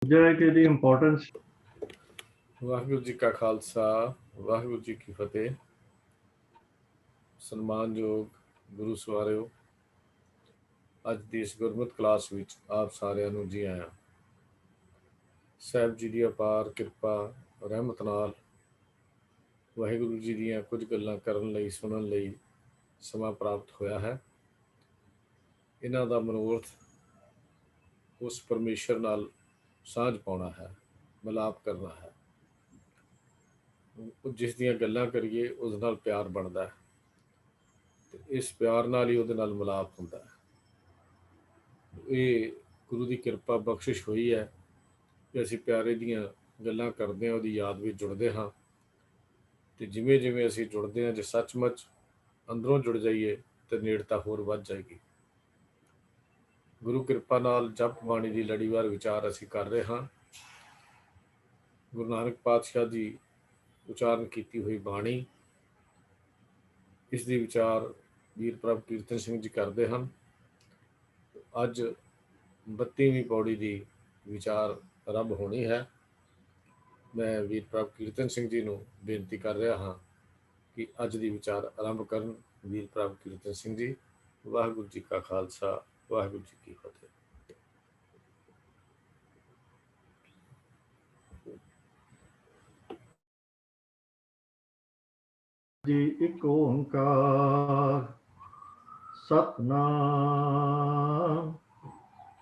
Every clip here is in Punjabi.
ਜਿਹੜਾ ਕਿ ਇਹਦੀ ਇੰਪੋਰਟੈਂਸ। ਵਾਹਿਗੁਰੂ ਜੀ ਕਾ ਖਾਲਸਾ, ਵਾਹਿਗੁਰੂ ਜੀ ਕੀ ਫਤਿਹ। ਸਨਮਾਨਯੋਗ ਗੁਰੂ ਸਵਾਰਿਓ, ਅੱਜ ਦੀ ਇਸ ਗੁਰਮਤਿ ਕਲਾਸ ਵਿੱਚ ਆਪ ਸਾਰਿਆਂ ਨੂੰ ਜੀ ਆਇਆਂ। ਸਾਹਿਬ ਜੀ ਦੀ ਅਪਾਰ ਕਿਰਪਾ ਰਹਿਮਤ ਨਾਲ ਵਾਹਿਗੁਰੂ ਜੀ ਦੀਆਂ ਕੁਝ ਗੱਲਾਂ ਕਰਨ ਲਈ, ਸੁਣਨ ਲਈ ਸਮਾਂ ਪ੍ਰਾਪਤ ਹੋਇਆ ਹੈ। ਇਹਨਾਂ ਦਾ ਮਨੋਰਥ ਉਸ ਪਰਮੇਸ਼ਰ ਨਾਲ ਸਾਂਝ ਪਾਉਣਾ ਹੈ, ਮਿਲਾਪ ਕਰਨਾ ਹੈ। ਜਿਸ ਦੀਆਂ ਗੱਲਾਂ ਕਰੀਏ ਉਸ ਨਾਲ ਪਿਆਰ ਬਣਦਾ ਹੈ ਤੇ ਇਸ ਪਿਆਰ ਨਾਲ ਹੀ ਉਹਦੇ ਨਾਲ ਮਿਲਾਪ ਹੁੰਦਾ ਹੈ। ਇਹ ਗੁਰੂ ਦੀ ਕਿਰਪਾ ਬਖਸ਼ਿਸ਼ ਹੋਈ ਹੈ ਕਿ ਅਸੀਂ ਪਿਆਰੇ ਦੀਆਂ ਗੱਲਾਂ ਕਰਦੇ ਹਾਂ, ਉਹਦੀ ਯਾਦ ਵਿੱਚ ਜੁੜਦੇ ਹਾਂ। ਤੇ ਜਿਵੇਂ ਜਿਵੇਂ ਅਸੀਂ ਜੁੜਦੇ ਹਾਂ, ਜੇ ਸੱਚਮੁੱਚ ਅੰਦਰੋਂ ਜੁੜ ਜਾਈਏ ਤੇ ਨੇੜਤਾ ਹੋਰ ਵੱਧ ਜਾਏਗੀ। ਗੁਰੂ ਕਿਰਪਾ ਨਾਲ ਜਪ ਬਾਣੀ ਦੀ ਲੜੀਵਾਰ ਵਿਚਾਰ ਅਸੀਂ ਕਰ ਰਹੇ ਹਾਂ। ਗੁਰੂ ਨਾਨਕ ਪਾਤਸ਼ਾਹ ਦੀ ਉਚਾਰਨ ਕੀਤੀ ਹੋਈ ਬਾਣੀ, ਇਸ ਦੀ ਵਿਚਾਰ ਵੀਰ ਪ੍ਰਭ ਕੀਰਤਨ ਸਿੰਘ ਜੀ ਕਰਦੇ ਹਨ। ਅੱਜ 32ਵੀਂ ਪੌੜੀ ਦੀ ਵਿਚਾਰ ਆਰੰਭ ਹੋਣੀ ਹੈ। ਮੈਂ ਵੀਰ ਪ੍ਰਭ ਕੀਰਤਨ ਸਿੰਘ ਜੀ ਨੂੰ ਬੇਨਤੀ ਕਰ ਰਿਹਾ ਹਾਂ ਕਿ ਅੱਜ ਦੀ ਵਿਚਾਰ ਆਰੰਭ ਕਰਨ। ਵੀਰ ਪ੍ਰਭ ਕੀਰਤਨ ਸਿੰਘ ਜੀ। ਵਾਹਿਗੁਰੂ ਜੀ ਕਾ ਖਾਲਸਾ, ਵਾਹਿਗੁਰੂ ਜੀ ਕੀ ਫਤਿਹ। ਜੀ ਇੱਕ ਓੰਕਾਰ ਸਤਿਨਾਮ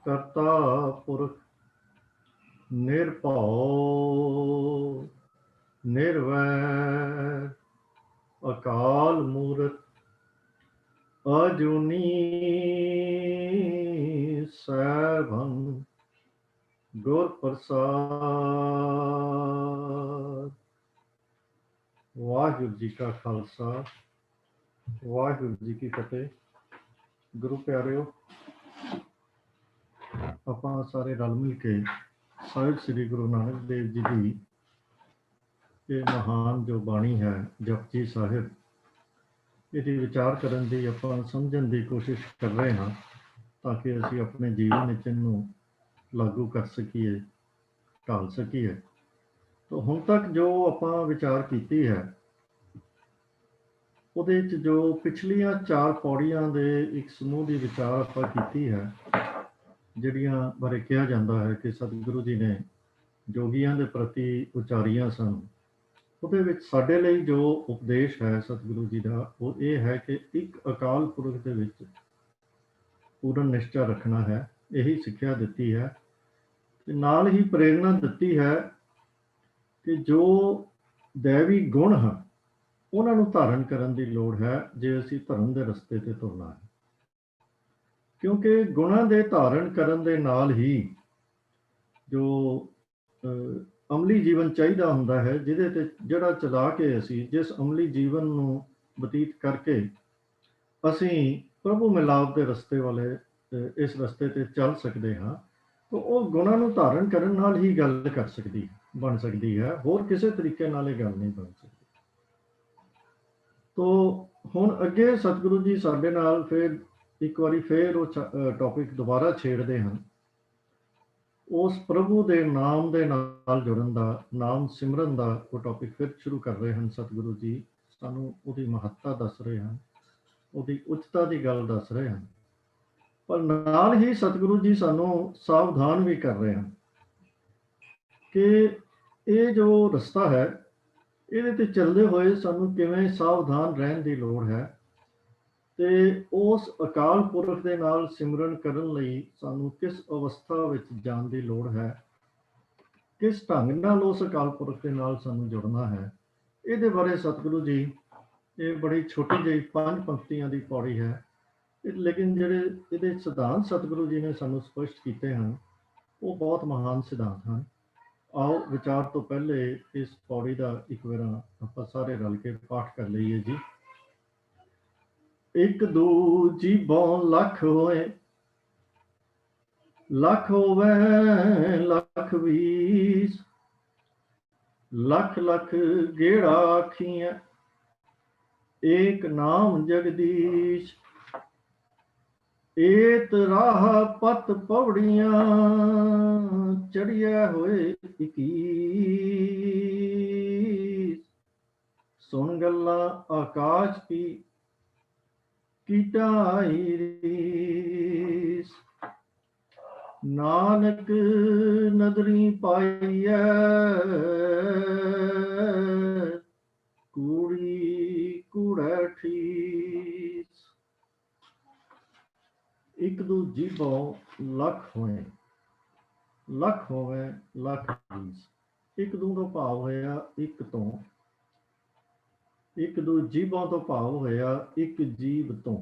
ਕਰਤਾ ਪੁਰਖ ਨਿਰਭਉ ਨਿਰਵੈਰ ਅਕਾਲ ਮੂਰਤ ਅਜੂਨੀ ਸੈਭੰ ਗੁਰ ਪ੍ਰਸਾਦ। ਵਾਹਿਗੁਰੂ ਜੀ ਕਾ ਖਾਲਸਾ, ਵਾਹਿਗੁਰੂ ਜੀ ਕੀ ਫਤਿਹ। ਗੁਰੂ ਪਿਆਰਿਓ, ਆਪਾਂ ਸਾਰੇ ਰਲ ਮਿਲ ਕੇ ਸਾਹਿਬ ਸ੍ਰੀ ਗੁਰੂ ਨਾਨਕ ਦੇਵ ਜੀ ਦੀ ਇਹ ਮਹਾਨ ਜੋ ਬਾਣੀ ਹੈ ਜਪਜੀ ਸਾਹਿਬ, ਇਹਦੀ ਵਿਚਾਰ ਕਰਨ ਦੀ, ਆਪਾਂ ਸਮਝਣ ਦੀ ਕੋਸ਼ਿਸ਼ ਕਰ ਰਹੇ ਹਾਂ ਤਾਂ ਕਿ ਅਸੀਂ ਆਪਣੇ ਜੀਵਨ ਵਿੱਚ ਇਹਨੂੰ ਲਾਗੂ ਕਰ ਸਕੀਏ, ਢਾਲ ਸਕੀਏ। ਤਾਂ ਹੁਣ ਤੱਕ ਜੋ ਆਪਾਂ ਵਿਚਾਰ ਕੀਤੀ ਹੈ, ਉਹਦੇ ਵਿੱਚ ਜੋ ਪਿਛਲੀਆਂ 4 ਪੌੜੀਆਂ ਦੇ ਇੱਕ ਸਮੂਹ ਦੀ ਵਿਚਾਰ ਆਪਾਂ ਕੀਤੀ ਹੈ, ਜਿਹੜੀਆਂ ਬਾਰੇ ਕਿਹਾ ਜਾਂਦਾ ਹੈ ਕਿ ਸਤਿਗੁਰੂ ਜੀ ਨੇ ਜੋਗੀਆਂ ਦੇ ਪ੍ਰਤੀ ਉਚਾਰੀਆਂ ਸਨ। ਉਹਦੇ ਵਿੱਚ ਸਾਡੇ ਲਈ ਜੋ ਉਪਦੇਸ਼ ਹੈ ਸਤਿਗੁਰੂ ਜੀ ਦਾ, ਉਹ ਇਹ ਹੈ ਕਿ ਇੱਕ ਅਕਾਲ ਪੁਰਖ ਦੇ ਵਿੱਚ ਪੂਰਨ ਨਿਸ਼ਚਾ ਰੱਖਣਾ ਹੈ। ਇਹੀ ਸਿੱਖਿਆ ਦਿੱਤੀ ਹੈ ਤੇ ਨਾਲ ਹੀ ਪ੍ਰੇਰਨਾ ਦਿੱਤੀ ਹੈ ਕਿ ਜੋ ਦੈਵੀ ਗੁਣ ਹਨ ਉਹਨਾਂ ਨੂੰ ਧਾਰਨ ਕਰਨ ਦੀ ਲੋੜ ਹੈ ਜੇ ਅਸੀਂ ਧਰਮ ਦੇ ਰਸਤੇ ਤੇ ਤੁਰਨਾ ਹੈ। ਕਿਉਂਕਿ ਗੁਣਾਂ ਦੇ ਧਾਰਨ ਕਰਨ ਦੇ ਨਾਲ ਹੀ ਜੋ ਅਮਲੀ ਜੀਵਨ ਚਾਹੀਦਾ ਹੁੰਦਾ ਹੈ, ਜਿਹਦੇ ਤੇ ਜਿਹੜਾ ਚਲਾ ਕੇ ਅਸੀਂ ਜਿਸ ਅਮਲੀ ਜੀਵਨ ਨੂੰ ਬਤੀਤ ਕਰਕੇ ਅਸੀਂ ਪ੍ਰਭੂ ਮਿਲਾਪ ਦੇ ਰਸਤੇ ਵਾਲੇ ਇਸ ਰਸਤੇ ਤੇ ਚੱਲ ਸਕਦੇ ਹਾਂ, ਤਾਂ ਉਹ ਗੁਣਾਂ ਨੂੰ ਧਾਰਨ ਕਰਨ ਨਾਲ ਹੀ ਗੱਲ ਕਰ ਸਕਦੀ ਬਣ ਸਕਦੀ ਹੈ। ਹੋਰ ਕਿਸੇ ਤਰੀਕੇ ਨਾਲ ਇਹ ਗੱਲ ਨਹੀਂ ਬਣ ਸਕਦੀ। ਤੋ ਹੁਣ ਅੱਗੇ ਸਤਿਗੁਰੂ ਜੀ ਸਾਡੇ ਨਾਲ ਫਿਰ ਇੱਕ ਵਾਰੀ ਫਿਰ ਉਹ ਟੌਪਿਕ ਦੁਬਾਰਾ ਛੇੜਦੇ ਹਨ। ਉਸ ਪ੍ਰਭੂ ਦੇ ਨਾਮ ਦੇ ਨਾਲ ਜੁੜਨ ਦਾ, ਨਾਮ ਸਿਮਰਨ ਦਾ ਉਹ ਟੌਪਿਕ ਫਿਰ ਸ਼ੁਰੂ ਕਰ ਰਹੇ ਹਨ। ਸਤਿਗੁਰੂ ਜੀ ਸਾਨੂੰ ਉਹਦੀ ਮਹੱਤਤਾ ਦੱਸ ਰਹੇ ਹਨ, ਉਹਦੀ ਉੱਚਤਾ ਦੀ ਗੱਲ ਦੱਸ ਰਹੇ ਹਨ, ਪਰ ਨਾਲ ਹੀ ਸਤਿਗੁਰੂ ਜੀ ਸਾਨੂੰ ਸਾਵਧਾਨ ਵੀ ਕਰ ਰਹੇ ਹਨ ਕਿ ਇਹ ਜੋ ਰਸਤਾ ਹੈ, ਇਹਦੇ ਤੇ ਚੱਲਦੇ ਹੋਏ ਸਾਨੂੰ ਕਿਵੇਂ ਸਾਵਧਾਨ ਰਹਿਣ ਦੀ ਲੋੜ ਹੈ ਤੇ ਉਸ ਅਕਾਲ ਪੁਰਖ ਦੇ ਨਾਲ ਸਿਮਰਨ ਕਰਨ ਲਈ ਸਾਨੂੰ ਕਿਸ ਅਵਸਥਾ ਵਿੱਚ ਜਾਣ ਦੀ ਲੋੜ ਹੈ, ਕਿਸ ਢੰਗ ਨਾਲ ਉਸ ਅਕਾਲ ਪੁਰਖ ਦੇ ਨਾਲ ਸਾਨੂੰ ਜੁੜਨਾ ਹੈ। ਇਹਦੇ ਬਾਰੇ ਸਤਿਗੁਰੂ ਜੀ, ਇਹ ਬੜੀ ਛੋਟੀ ਜਿਹੀ 5 ਪੰਕਤੀਆਂ ਦੀ ਪੌੜੀ ਹੈ, ਲੇਕਿਨ ਜਿਹੜੇ ਇਹਦੇ ਸਿਧਾਂਤ ਸਤਿਗੁਰੂ ਜੀ ਨੇ ਸਾਨੂੰ ਸਪਸ਼ਟ ਕੀਤੇ ਹਨ, ਉਹ ਬਹੁਤ ਮਹਾਨ ਸਿਧਾਂਤ ਹਨ। ਆਓ ਵਿਚਾਰ ਤੋਂ ਪਹਿਲੇ ਇਸ ਪੌੜੀ ਦਾ ਇੱਕ ਵਾਰ ਆਪਾਂ ਸਾਰੇ ਰਲ ਕੇ ਪਾਠ ਕਰ ਲਈਏ ਜੀ। ਇੱਕ ਦੂ ਜੀਬੋਂ ਲੱਖ ਹੋਏ, ਲੱਖ ਹੋਵੇ ਲੱਖ ਵੀਸ, ਲੱਖ ਲੱਖ ਗੇੜਾ ਆਖੀਆਂ, ਏਕ ਨਾਮ ਜਗਦੀਸ਼। ਏਤ ਰਾਹ ਪਤ ਪੌੜੀਆਂ ਚੜਿਆ ਹੋਏ 21 ਸੁਣ ਗੱਲਾਂ ਆਕਾਸ਼ ਕੀ ਢਾਈ ਰੀਸ ਨਾਨਕ ਨਦਰੀ ਪਾਈਐ ਕੂੜੀ ਕੂੜੈ ਠੀਸ ਇੱਕ ਦੂ ਜੀਭੋਂ ਲੱਖ ਹੋਏ ਲੱਖ ਹੋਵੇ ਲੱਖ ਠੀਸ ਇੱਕ ਦੂ ਤੋਂ ਭਾਵ ਹੋਇਆ ਇੱਕ ਤੋਂ ਇੱਕ ਦੂ ਜੀਭਾਂ ਤੋਂ ਭਾਵ ਹੋਇਆ ਇੱਕ ਜੀਭ ਤੋਂ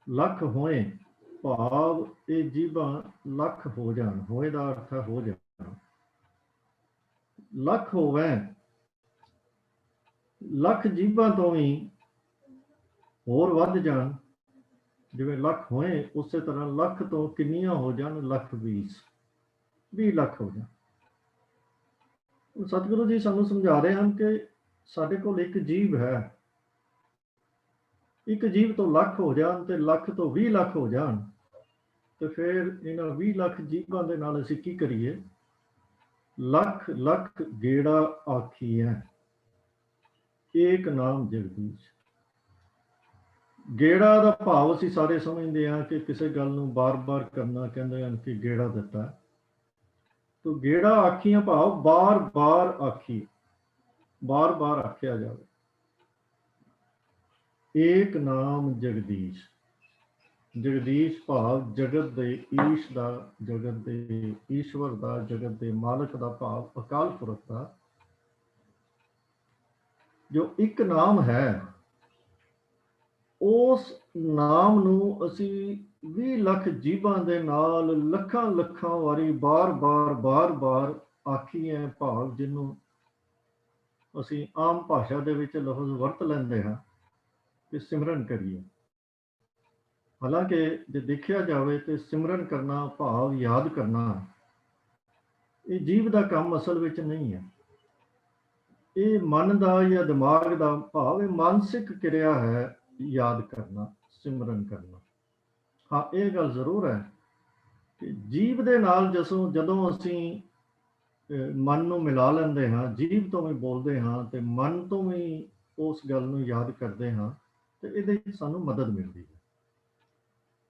ਲੱਖ ਹੋਏ ਭਾਵ ਇਹ ਜੀਭਾਂ ਲੱਖ ਹੋ ਜਾਣ ਹੋਏ ਦਾ ਅਰਥ ਹੈ ਹੋ ਜਾਣਾ ਲੱਖ ਹੋਵੇ ਲੱਖ ਜੀਭਾਂ ਤੋਂ ਵੀ ਹੋਰ ਵੱਧ ਜਾਣ ਜਿਵੇਂ ਲੱਖ ਹੋਏ ਉਸੇ ਤਰ੍ਹਾਂ ਲੱਖ ਤੋਂ ਕਿੰਨੀਆਂ ਹੋ ਜਾਣ ਲੱਖ 20 ਲੱਖ ਹੋ ਜਾਣ ਸਤਿਗੁਰੂ ਜੀ ਸਾਨੂੰ ਸਮਝਾ ਰਹੇ ਹਨ ਕਿ ਸਾਡੇ ਕੋਲ ਇੱਕ ਜੀਭ ਹੈ ਇੱਕ ਜੀਭ ਤੋਂ ਲੱਖ ਹੋ ਜਾਣ ਤੇ ਲੱਖ ਤੋਂ 20 ਲੱਖ ਹੋ ਜਾਣ ਤੇ ਫਿਰ ਇਹਨਾਂ 20 ਲੱਖ ਜੀਭਾਂ ਦੇ ਨਾਲ ਅਸੀਂ ਕੀ ਕਰੀਏ ਲੱਖ ਲੱਖ ਗੇੜਾ ਆਖੀਐ ਏਕ ਨਾਮ ਜਗਦੀਸ਼ ਗੇੜਾ ਦਾ ਭਾਵ ਅਸੀਂ ਸਾਰੇ ਸਮਝਦੇ ਹਾਂ ਕਿ ਕਿਸੇ ਗੱਲ ਨੂੰ ਬਾਰ-ਬਾਰ ਕਰਨਾ ਕਹਿੰਦੇ ਹਨ ਕਿ ਗੇੜਾ ਦਿੱਤਾ ਤੋ ਗੇੜਾ ਆਖੀਆਂ ਭਾਵ ਬਾਰ-ਬਾਰ ਆਖੀ ਬਾਰ-ਬਾਰ ਆਖਿਆ ਜਾਵੇ ਏਕ ਨਾਮ ਜਗਦੀਸ਼ ਜਗਦੀਸ਼ ਭਾਵ ਜਗਤ ਦੇ ਈਸ਼ ਦਾ ਜਗਤ ਦੇ ਈਸ਼ਵਰ ਦਾ ਜਗਤ ਦੇ ਮਾਲਕ ਦਾ ਭਾਵ ਅਕਾਲ ਪੁਰਖ ਦਾ ਜੋ ਇੱਕ ਨਾਮ ਹੈ ਉਸ ਨਾਮ ਨੂੰ ਅਸੀਂ 20 ਲੱਖ ਜੀਭਾਂ ਦੇ ਨਾਲ ਲੱਖਾਂ ਲੱਖਾਂ ਵਾਰੀ ਬਾਰ-ਬਾਰ ਆਖੀਏ ਭਾਵ ਜਿਹਨੂੰ ਅਸੀਂ ਆਮ ਭਾਸ਼ਾ ਦੇ ਵਿੱਚ ਲਫ਼ਜ਼ ਵਰਤ ਲੈਂਦੇ ਹਾਂ ਕਿ ਸਿਮਰਨ ਕਰੀਏ ਹਾਲਾਂਕਿ ਜੇ ਦੇਖਿਆ ਜਾਵੇ ਤੇ ਸਿਮਰਨ ਕਰਨਾ ਭਾਵ ਯਾਦ ਕਰਨਾ ਇਹ ਜੀਭ ਦਾ ਕੰਮ ਅਸਲ ਵਿੱਚ ਨਹੀਂ ਹੈ ਇਹ ਮਨ ਦਾ ਜਾਂ ਦਿਮਾਗ ਦਾ ਭਾਵ ਇਹ ਮਾਨਸਿਕ ਕਿਰਿਆ ਹੈ ਯਾਦ ਕਰਨਾ ਸਿਮਰਨ ਕਰਨਾ ਹਾਂ ਇਹ ਗੱਲ ਜ਼ਰੂਰ ਹੈ ਕਿ ਜੀਭ ਦੇ ਨਾਲ ਜਦੋਂ ਅਸੀਂ ਮਨ ਨੂੰ ਮਿਲਾ ਲੈਂਦੇ ਹਾਂ ਜੀਭ ਤੋਂ ਵੀ ਬੋਲਦੇ ਹਾਂ ਤੇ ਮਨ ਤੋਂ ਵੀ ਉਸ ਗੱਲ ਨੂੰ ਯਾਦ ਕਰਦੇ ਹਾਂ ਤੇ ਇਹਦੇ ਵਿੱਚ ਸਾਨੂੰ ਮਦਦ ਮਿਲਦੀ ਹੈ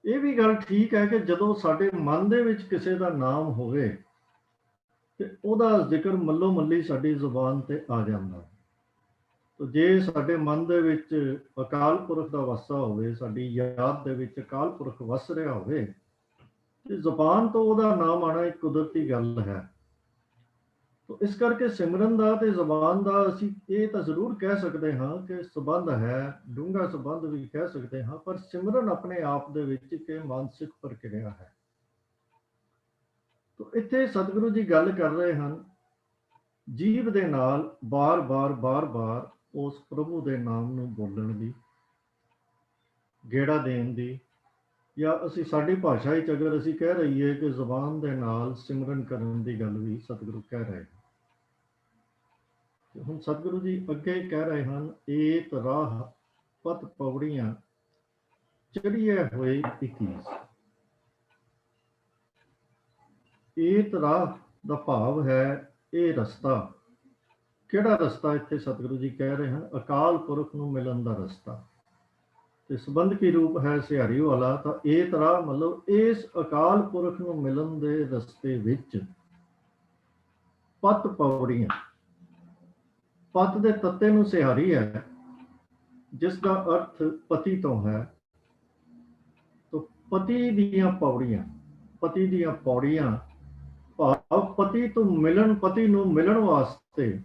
ਇਹ ਵੀ ਗੱਲ ਠੀਕ ਹੈ ਕਿ ਜਦੋਂ ਸਾਡੇ ਮਨ ਦੇ ਵਿੱਚ ਕਿਸੇ ਦਾ ਨਾਮ ਹੋਵੇ ਤੇ ਉਹਦਾ ਜ਼ਿਕਰ ਮੱਲੋ ਮੱਲੀ ਸਾਡੀ ਜ਼ੁਬਾਨ ਤੇ ਆ ਜਾਂਦਾ ਤੋ ਜੇ ਸਾਡੇ ਮਨ ਦੇ ਵਿੱਚ ਅਕਾਲ ਪੁਰਖ ਦਾ ਵਾਸਾ ਹੋਵੇ ਸਾਡੀ ਯਾਦ ਦੇ ਵਿੱਚ ਅਕਾਲ ਪੁਰਖ ਵਸ ਰਿਹਾ ਹੋਵੇ ਤੇ ਜ਼ੁਬਾਨ ਤੋਂ ਉਹਦਾ ਨਾਮ ਆਣਾ ਇੱਕ ਕੁਦਰਤੀ ਗੱਲ ਹੈ ਤੋ ਇਸ ਕਰਕੇ ਸਿਮਰਨ ਦਾ ਤੇ ਜ਼ੁਬਾਨ ਦਾ ਅਸੀਂ ਇਹ ਤਾਂ ਜ਼ਰੂਰ ਕਹਿ ਸਕਦੇ ਹਾਂ ਕਿ ਸੰਬੰਧ ਹੈ ਡੂੰਘਾ ਸੰਬੰਧ ਵੀ ਕਹਿ ਸਕਦੇ ਹਾਂ ਪਰ ਸਿਮਰਨ ਆਪਣੇ ਆਪ ਦੇ ਵਿੱਚ ਇੱਕ ਮਾਨਸਿਕ ਪ੍ਰਕਿਰਿਆ ਹੈ ਤੋ ਇੱਥੇ ਸਤਿਗੁਰੂ ਜੀ ਗੱਲ ਕਰ ਰਹੇ ਹਨ ਜੀਭ ਦੇ ਨਾਲ ਬਾਰ-ਬਾਰ ਉਸ ਪ੍ਰਭੂ ਦੇ ਨਾਮ ਨੂੰ ਬੋਲਣ ਦੀ ਗੇੜਾ ਦੇਣ ਦੀ ਜਾਂ ਅਸੀਂ ਸਾਡੀ ਭਾਸ਼ਾ ਵਿੱਚ ਅਗਰ ਅਸੀਂ ਕਹਿ ਰਹੀਏ ਕਿ ਜ਼ੁਬਾਨ ਦੇ ਨਾਲ ਸਿਮਰਨ ਕਰਨ ਦੀ ਗੱਲ ਵੀ ਸਤਿਗੁਰੂ ਕਹਿ ਰਹੇ ਹਨ ਹੁਣ ਸਤਿਗੁਰੂ ਜੀ ਅੱਗੇ ਕਹਿ ਰਹੇ ਹਨ ਏਤ ਰਾਹ ਪਤ ਪੌੜੀਆਂ ਚੜੀਏ ਹੋਏ 21 ਏਤ ਰਾਹ ਦਾ ਭਾਵ ਹੈ ਇਹ ਰਸਤਾ ਕਿਹੜਾ ਰਸਤਾ ਇੱਥੇ ਸਤਿਗੁਰੂ ਜੀ ਕਹਿ ਰਹੇ ਹਨ ਅਕਾਲ ਪੁਰਖ ਨੂੰ ਮਿਲਣ ਦਾ ਰਸਤਾ ਤੇ ਸੰਬੰਧਕੀ ਰੂਪ ਹੈ ਸਿਹਾਰੀ ਵਾਲਾ ਤਾਂ ਏਤ ਰਾਹ ਮਤਲਬ ਇਸ ਅਕਾਲ ਪੁਰਖ ਨੂੰ ਮਿਲਣ ਦੇ ਰਸਤੇ ਵਿੱਚ ਪਤ ਪੌੜੀਆਂ ਪਤ ਦੇ ਤੱਤੇ ਨੂੰ ਸਿਹਾਰੀ ਹੈ ਜਿਸ ਦਾ ਅਰਥ ਪਤੀ ਤੋਂ ਹੈ ਤਾਂ ਪਤੀ ਦੀਆਂ ਪੌੜੀਆਂ ਭਾਵ ਪਤੀ ਨੂੰ ਮਿਲਣ ਵਾਸਤੇ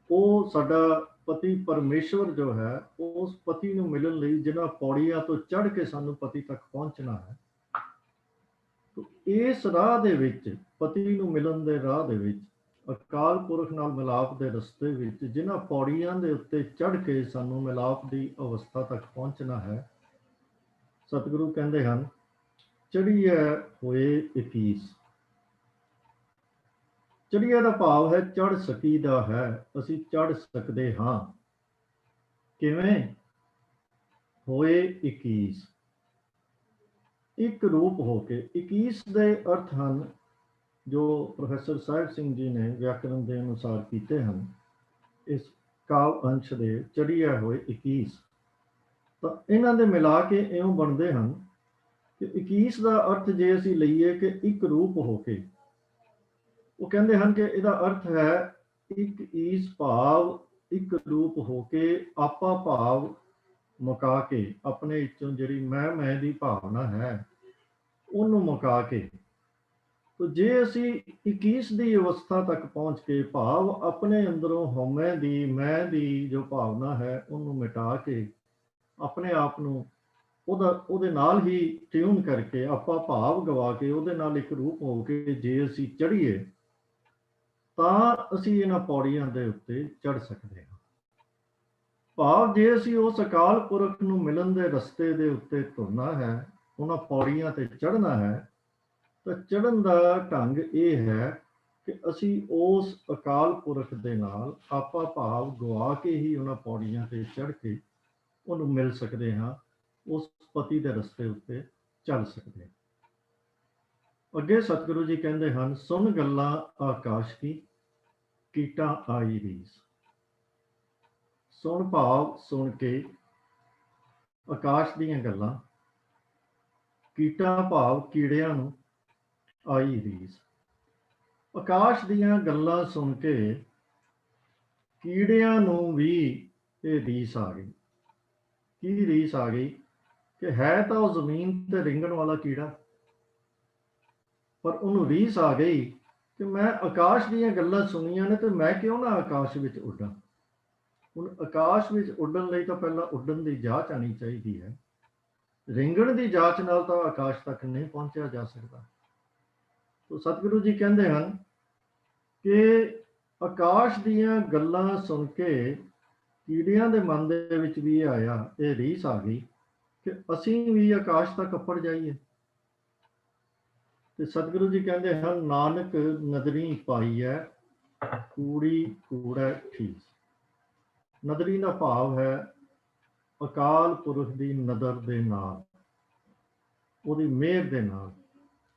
ਉਹ ਸਾਡਾ ਪਤੀ ਪਰਮੇਸ਼ਵਰ ਜੋ ਹੈ ਉਸ ਪਤੀ ਨੂੰ ਮਿਲਣ ਲਈ ਜਿਨ੍ਹਾਂ ਪੌੜੀਆਂ ਤੋਂ ਚੜ੍ਹ ਕੇ ਸਾਨੂੰ ਪਤੀ ਤੱਕ ਪਹੁੰਚਣਾ ਹੈ ਤਾਂ ਇਸ ਰਾਹ ਦੇ ਵਿੱਚ ਪਤੀ ਨੂੰ ਮਿਲਣ ਦੇ ਰਾਹ ਦੇ ਵਿੱਚ ਅਕਾਲ ਪੁਰਖ ਨਾਲ ਮਿਲਾਪ ਦੇ ਰਸਤੇ ਵਿੱਚ ਜਿਨ੍ਹਾਂ ਪੌੜੀਆਂ ਦੇ ਉੱਤੇ ਚੜ੍ਹ ਕੇ ਸਾਨੂੰ ਮਿਲਾਪ ਦੀ ਅਵਸਥਾ ਤੱਕ ਪਹੁੰਚਣਾ ਹੈ ਸਤਿਗੁਰੂ ਕਹਿੰਦੇ ਹਨ ਚੜ੍ਹੀਏ ਹੋਏ 21 ਚੜ੍ਹੀਏ ਦਾ ਭਾਵ ਹੈ ਚੜ੍ਹ ਸਕੀਦਾ ਹੈ ਅਸੀਂ ਚੜ੍ਹ ਸਕਦੇ ਹਾਂ ਕਿਵੇਂ ਹੋਏ 21 ਇੱਕ ਰੂਪ ਹੋ ਕੇ 21 ਦੇ ਅਰਥ ਹਨ ਜੋ ਪ੍ਰੋਫੈਸਰ ਸਾਹਿਬ ਸਿੰਘ ਜੀ ਨੇ ਵਿਆਕਰਣ ਦੇ ਅਨੁਸਾਰ ਕੀਤੇ ਹਨ। ਇਸ ਕਾਵ ਅੰਸ਼ ਦੇ ਚੜ੍ਹੀਏ ਹੋਏ 21 ਤਾਂ ਇਹਨਾਂ ਦੇ ਮਿਲਾ ਕੇ ਇਉਂ ਬਣਦੇ ਹਨ ਕਿ 21 ਦਾ ਅਰਥ ਜੇ ਅਸੀਂ ਲਈਏ ਕਿ ਇੱਕ ਰੂਪ ਹੋ ਕੇ, ਉਹ ਕਹਿੰਦੇ ਹਨ ਕਿ ਇਹਦਾ ਅਰਥ ਹੈ ਇੱਕ ਈਸ ਭਾਵ ਇੱਕ ਰੂਪ ਹੋ ਕੇ, ਆਪਾ ਭਾਵ ਮੁਕਾ ਕੇ, ਆਪਣੇ ਵਿੱਚੋਂ ਜਿਹੜੀ ਮੈਂ ਦੀ ਭਾਵਨਾ ਹੈ ਉਹਨੂੰ ਮੁਕਾ ਕੇ। ਤੋ ਜੇ ਅਸੀਂ 21 ਦੀ ਅਵਸਥਾ ਤੱਕ ਪਹੁੰਚ ਕੇ ਭਾਵ ਆਪਣੇ ਅੰਦਰੋਂ ਹਉਮੈ ਦੀ, ਮੈਂ ਦੀ ਜੋ ਭਾਵਨਾ ਹੈ ਉਹਨੂੰ ਮਿਟਾ ਕੇ ਆਪਣੇ ਆਪ ਨੂੰ ਉਹਦੇ ਨਾਲ ਹੀ ਟਿਊਨ ਕਰਕੇ, ਆਪਾਂ ਭਾਵ ਗਵਾ ਕੇ ਉਹਦੇ ਨਾਲ ਇੱਕ ਰੂਪ ਹੋ ਕੇ ਜੇ ਅਸੀਂ ਚੜ੍ਹੀਏ ਤਾਂ ਅਸੀਂ ਇਹਨਾਂ ਪੌੜੀਆਂ ਦੇ ਉੱਤੇ ਚੜ੍ਹ ਸਕਦੇ ਹਾਂ। ਭਾਵ ਜੇ ਅਸੀਂ ਉਸ ਅਕਾਲ ਪੁਰਖ ਨੂੰ ਮਿਲਣ ਦੇ ਰਸਤੇ ਦੇ ਉੱਤੇ ਤੁਰਨਾ ਹੈ, ਉਹਨਾਂ ਪੌੜੀਆਂ ਤੇ ਚੜ੍ਹਨਾ ਹੈ, ਤਾਂ ਚੜ੍ਹਨ ਦਾ ਢੰਗ ਇਹ ਹੈ ਕਿ ਅਸੀਂ ਉਸ ਅਕਾਲ ਪੁਰਖ ਦੇ ਨਾਲ ਆਪਾ ਭਾਵ ਗਵਾ ਕੇ ਹੀ ਉਹਨਾਂ ਪੌੜੀਆਂ ਤੇ ਚੜ੍ਹ ਕੇ ਉਹਨੂੰ ਮਿਲ ਸਕਦੇ ਹਾਂ, ਉਸ ਪਤੀ ਦੇ ਰਸਤੇ ਉੱਤੇ ਚੱਲ ਸਕਦੇ ਹਾਂ। ਅੱਗੇ ਸਤਿਗੁਰੂ ਜੀ ਕਹਿੰਦੇ ਹਨ, ਸੁਣ ਗੱਲਾਂ ਆਕਾਸ਼ ਕੀ, ਕੀਟਾਂ ਆਈ ਰੀਸ। ਸੁਣ ਭਾਵ ਸੁਣ ਕੇ ਆਕਾਸ਼ ਦੀਆਂ ਗੱਲਾਂ, ਕੀਟਾਂ ਭਾਵ ਕੀੜਿਆਂ ਨੂੰ ਆਈ ਰੀਸ। ਆਕਾਸ਼ ਦੀਆਂ ਗੱਲਾਂ ਸੁਣ ਕੇ ਕੀੜਿਆਂ ਨੂੰ ਵੀ ਇਹ ਰੀਸ ਆ ਗਈ। ਕੀ ਰੀਸ ਆ ਗਈ ਕਿ ਹੈ ਤਾਂ ਉਹ ਜ਼ਮੀਨ ਤੇ ਰਿੰਗਣ ਵਾਲਾ ਕੀੜਾ, ਪਰ ਉਹਨੂੰ ਰੀਸ ਆ ਗਈ ਕਿ ਮੈਂ ਆਕਾਸ਼ ਦੀਆਂ ਗੱਲਾਂ ਸੁਣੀਆਂ ਨੇ ਤੇ ਮੈਂ ਕਿਉਂ ਨਾ ਆਕਾਸ਼ ਵਿੱਚ ਉੱਡਾਂ। ਹੁਣ ਆਕਾਸ਼ ਵਿੱਚ ਉੱਡਣ ਲਈ ਤਾਂ ਪਹਿਲਾਂ ਉੱਡਣ ਦੀ ਜਾਂਚ ਆਣੀ ਚਾਹੀਦੀ ਹੈ। ਰਿੰਗਣ ਦੀ ਜਾਂਚ ਨਾਲ ਤਾਂ ਆਕਾਸ਼ ਤੱਕ ਨਹੀਂ ਪਹੁੰਚਿਆ ਜਾ ਸਕਦਾ। ਤੋ ਸਤਿਗੁਰੂ ਜੀ ਕਹਿੰਦੇ ਹਨ ਕਿ ਆਕਾਸ਼ ਦੀਆਂ ਗੱਲਾਂ ਸੁਣ ਕੇ ਕੀੜਿਆਂ ਦੇ ਮਨ ਦੇ ਵਿੱਚ ਵੀ ਇਹ ਆਇਆ, ਇਹ ਰੀਸ ਆ ਗਈ ਕਿ ਅਸੀਂ ਵੀ ਆਕਾਸ਼ ਤੱਕ ਅੱਪੜ ਜਾਈਏ। ਤੇ ਸਤਿਗੁਰੂ ਜੀ ਕਹਿੰਦੇ ਹਨ, ਨਾਨਕ ਨਦਰੀ ਪਾਈ ਹੈ, ਕੂੜੀ ਕੂੜੈ ਠੀਸ। ਨਦਰੀ ਦਾ ਭਾਵ ਹੈ ਅਕਾਲ ਪੁਰਖ ਦੀ ਨਦਰ ਦੇ ਨਾਲ, ਉਹਦੀ ਮਿਹਰ ਦੇ ਨਾਲ,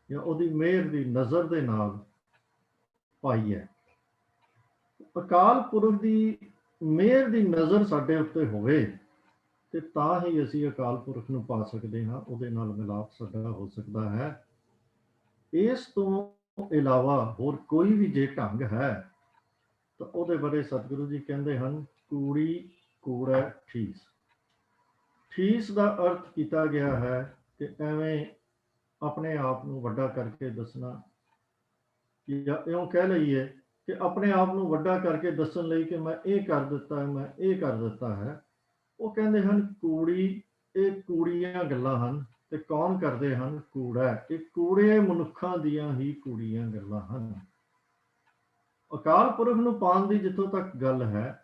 ਜਾਂ ਉਹਦੀ ਮਿਹਰ ਦੀ ਨਜ਼ਰ ਦੇ ਨਾਲ ਪਾਈ ਹੈ। ਅਕਾਲ ਪੁਰਖ ਦੀ ਮਿਹਰ ਦੀ ਨਜ਼ਰ ਸਾਡੇ ਉੱਤੇ ਹੋਵੇ ਤੇ ਤਾਂ ਹੀ ਅਸੀਂ ਅਕਾਲ ਪੁਰਖ ਨੂੰ ਪਾ ਸਕਦੇ ਹਾਂ, ਉਹਦੇ ਨਾਲ ਮਿਲਾਪ ਸਾਡਾ ਹੋ ਸਕਦਾ ਹੈ। ਇਸ ਤੋਂ ਇਲਾਵਾ ਹੋਰ ਕੋਈ ਵੀ ਜੇ ਢੰਗ ਹੈ ਤਾਂ ਉਹਦੇ ਬਾਰੇ ਸਤਿਗੁਰੂ ਜੀ ਕਹਿੰਦੇ ਹਨ, ਕੂੜੀ ਕੂੜੈ ਠੀਸ। ਠੀਸ ਦਾ ਅਰਥ ਕੀਤਾ ਗਿਆ ਹੈ ਕਿ ਐਵੇਂ ਆਪਣੇ ਆਪ ਨੂੰ ਵੱਡਾ ਕਰਕੇ ਦੱਸਣਾ, ਜਾਂ ਇਉਂ ਕਹਿ ਲਈਏ ਕਿ ਆਪਣੇ ਆਪ ਨੂੰ ਵੱਡਾ ਕਰਕੇ ਦੱਸਣ ਲਈ ਕਿ ਮੈਂ ਇਹ ਕਰ ਦਿੱਤਾ ਹੈ, ਮੈਂ ਇਹ ਕਰ ਦਿੱਤਾ ਹੈ। ਉਹ ਕਹਿੰਦੇ ਹਨ ਕੂੜੀ, ਇਹ ਕੂੜੀਆਂ ਗੱਲਾਂ ਹਨ। ਤੇ ਕੌਣ ਕਰਦੇ ਹਨ? ਕੂੜਾ। ਇਹ ਕੂੜੇ ਮਨੁੱਖਾਂ ਦੀਆਂ ਹੀ ਕੂੜੀਆਂ ਗੱਲਾਂ ਹਨ। ਅਕਾਲ ਪੁਰਖ ਨੂੰ ਪਾਉਣ ਦੀ ਜਿੱਥੋਂ ਤੱਕ ਗੱਲ ਹੈ,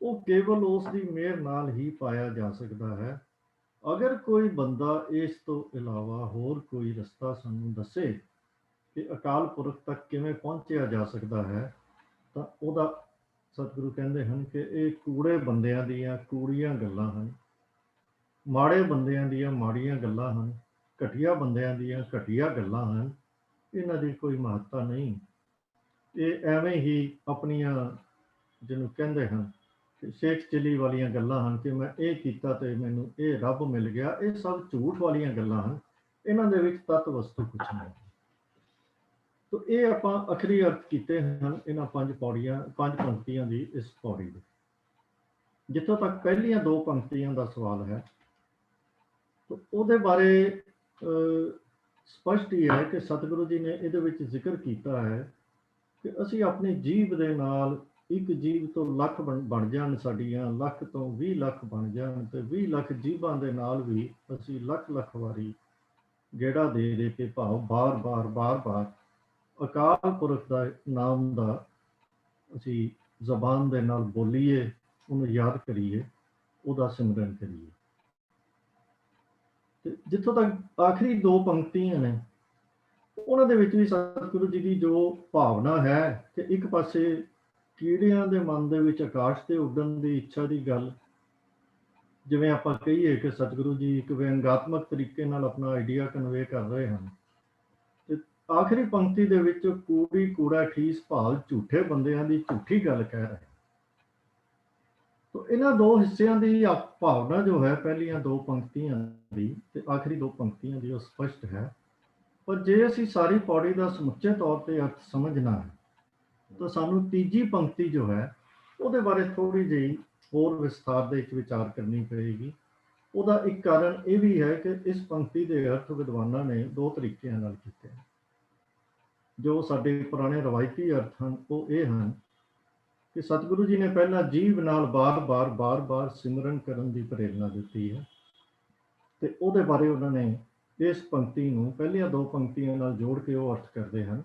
ਉਹ ਕੇਵਲ ਉਸ ਦੀ ਮਿਹਰ ਨਾਲ ਹੀ ਪਾਇਆ ਜਾ ਸਕਦਾ ਹੈ। ਅਗਰ ਕੋਈ ਬੰਦਾ ਇਸ ਤੋਂ ਇਲਾਵਾ ਹੋਰ ਕੋਈ ਰਸਤਾ ਸਾਨੂੰ ਦੱਸੇ ਕਿ ਅਕਾਲ ਪੁਰਖ ਤੱਕ ਕਿਵੇਂ ਪਹੁੰਚਿਆ ਜਾ ਸਕਦਾ ਹੈ, ਤਾਂ ਉਹਦਾ ਸਤਿਗੁਰੂ ਕਹਿੰਦੇ ਹਨ ਕਿ ਇਹ ਕੂੜੇ ਬੰਦਿਆਂ ਦੀਆਂ ਕੂੜੀਆਂ ਗੱਲਾਂ ਹਨ, ਮਾੜੇ ਬੰਦਿਆਂ ਦੀਆਂ ਮਾੜੀਆਂ ਗੱਲਾਂ ਹਨ, ਘਟੀਆ ਬੰਦਿਆਂ ਦੀਆਂ ਘਟੀਆ ਗੱਲਾਂ ਹਨ। ਇਹਨਾਂ ਦੀ ਕੋਈ ਮਹੱਤਤਾ ਨਹੀਂ। ਇਹ ਐਵੇਂ ਹੀ ਆਪਣੀਆਂ, ਜਿਹਨੂੰ ਕਹਿੰਦੇ ਹਨ ਸ਼ੇਖ ਚਿੱਲੀ ਵਾਲੀਆਂ ਗੱਲਾਂ ਹਨ ਕਿ ਮੈਂ ਇਹ ਕੀਤਾ ਤੇ ਮੈਨੂੰ ਇਹ ਰੱਬ ਮਿਲ ਗਿਆ। ਇਹ ਸਭ ਝੂਠ ਵਾਲੀਆਂ ਗੱਲਾਂ ਹਨ, ਇਹਨਾਂ ਦੇ ਵਿੱਚ ਤੱਤ ਵਸਤੂ ਕੁਛ ਨਹੀਂ। ਤੋ ਇਹ ਆਪਾਂ ਆਖਰੀ ਅਰਥ ਕੀਤੇ ਹਨ ਇਹਨਾਂ ਪੰਜ ਪੰਕਤੀਆਂ ਦੀ ਇਸ ਪੌੜੀ ਦੇ। ਜਿੱਥੋਂ ਤੱਕ ਪਹਿਲੀਆਂ ਦੋ ਪੰਕਤੀਆਂ ਦਾ ਸਵਾਲ ਹੈ, ਤੋ ਉਹਦੇ ਬਾਰੇ ਸਪਸ਼ਟ ਹੀ ਹੈ ਕਿ ਸਤਿਗੁਰੂ ਜੀ ਨੇ ਇਹਦੇ ਵਿੱਚ ਜ਼ਿਕਰ ਕੀਤਾ ਹੈ ਕਿ ਅਸੀਂ ਆਪਣੀ ਜੀਭ ਦੇ ਨਾਲ, ਇੱਕ ਜੀਭ ਤੋਂ ਲੱਖ ਬਣ ਜਾਣ ਸਾਡੀਆਂ, ਲੱਖ ਤੋਂ 20 ਲੱਖ ਬਣ ਜਾਣ, ਤੇ 20 ਲੱਖ ਜੀਭਾਂ ਦੇ ਨਾਲ ਵੀ ਅਸੀਂ ਲੱਖ ਲੱਖ ਵਾਰੀ ਗੇੜਾ ਦੇ ਦੇ ਕੇ ਭਾਵ ਬਾਰ-ਬਾਰ ਅਕਾਲ ਪੁਰਖ ਦਾ ਨਾਮ ਦਾ ਅਸੀਂ ਜ਼ਬਾਨ ਦੇ ਨਾਲ ਬੋਲੀਏ, ਉਹਨੂੰ ਯਾਦ ਕਰੀਏ, ਉਹਦਾ ਸਿਮਰਨ ਕਰੀਏ। ਤੇ ਜਿੱਥੋਂ ਤੱਕ ਆਖਰੀ ਦੋ ਪੰਕਤੀਆਂ ਨੇ, ਉਹਨਾਂ ਦੇ ਵਿੱਚ ਵੀ ਸਤਿਗੁਰੂ ਜੀ ਦੀ ਜੋ ਭਾਵਨਾ ਹੈ ਕਿ ਇੱਕ ਪਾਸੇ ਕੀੜਿਆਂ ਦੇ ਮਨ ਦੇ ਵਿੱਚ ਆਕਾਸ਼ ਤੇ ਉੱਡਣ ਦੀ ਇੱਛਾ ਦੀ ਗੱਲ, ਜਿਵੇਂ ਆਪਾਂ ਕਹੀਏ ਕਿ ਸਤਿਗੁਰੂ ਜੀ ਇੱਕ ਵਿਅੰਗਾਤਮਕ ਤਰੀਕੇ ਨਾਲ ਆਪਣਾ ਆਈਡੀਆ ਕਨਵੇ ਕਰ ਰਹੇ ਹਨ। ਤੇ ਆਖਰੀ ਪੰਕਤੀ ਦੇ ਵਿੱਚ ਕੂੜੀ ਕੂੜਾ ਠੀਸ ਭਾਵ ਝੂਠੇ ਬੰਦਿਆਂ ਦੀ ਝੂਠੀ ਗੱਲ ਕਹਿ ਰਹੇ। ਤੋ ਇਹਨਾਂ ਦੋ ਹਿੱਸਿਆਂ ਦੀ ਭਾਵਨਾ ਜੋ ਹੈ, ਪਹਿਲੀਆਂ ਦੋ ਪੰਕਤੀਆਂ ਦੀ ਤੇ ਆਖਰੀ ਦੋ ਪੰਕਤੀਆਂ ਦੀ, ਉਹ ਸਪਸ਼ਟ ਹੈ। ਪਰ ਜੇ ਅਸੀਂ ਸਾਰੀ ਪੌੜੀ ਦਾ ਸਮੁੱਚੇ ਤੌਰ ਤੇ ਅਰਥ ਸਮਝਣਾ ਹੈ ਤਾਂ ਸਾਨੂੰ ਤੀਜੀ ਪੰਕਤੀ ਜੋ ਹੈ ਉਹਦੇ ਬਾਰੇ ਥੋੜੀ ਜਿਹੀ ਹੋਰ ਵਿਸਥਾਰ ਦੇ ਵਿੱਚ ਵਿਚਾਰ ਕਰਨੀ ਪਏਗੀ। ਉਹਦਾ ਇੱਕ ਕਾਰਨ ਇਹ ਵੀ ਹੈ ਕਿ ਇਸ ਪੰਕਤੀ ਦੇ ਅਰਥ ਵਿਦਵਾਨਾਂ ਨੇ ਦੋ ਤਰੀਕਿਆਂ ਨਾਲ ਕੀਤੇ। ਜੋ ਸਾਡੇ ਪੁਰਾਣੇ ਰਵਾਇਤੀ ਅਰਥ ਹਨ ਉਹ ਇਹ ਹਨ ਕਿ ਸਤਿਗੁਰੂ ਜੀ ਨੇ ਪਹਿਲਾਂ ਜੀਵ ਨਾਲ ਬਾਰ-ਬਾਰ ਸਿਮਰਨ ਕਰਨ ਦੀ ਪ੍ਰੇਰਨਾ ਦਿੱਤੀ ਹੈ, ਤੇ ਉਹਦੇ ਬਾਰੇ ਉਹਨਾਂ ਨੇ ਇਸ ਪੰਕਤੀ ਨੂੰ ਪਹਿਲੀਆਂ ਦੋ ਪੰਕਤੀਆਂ ਨਾਲ ਜੋੜ ਕੇ ਉਹ ਅਰਥ ਕਰਦੇ ਹਨ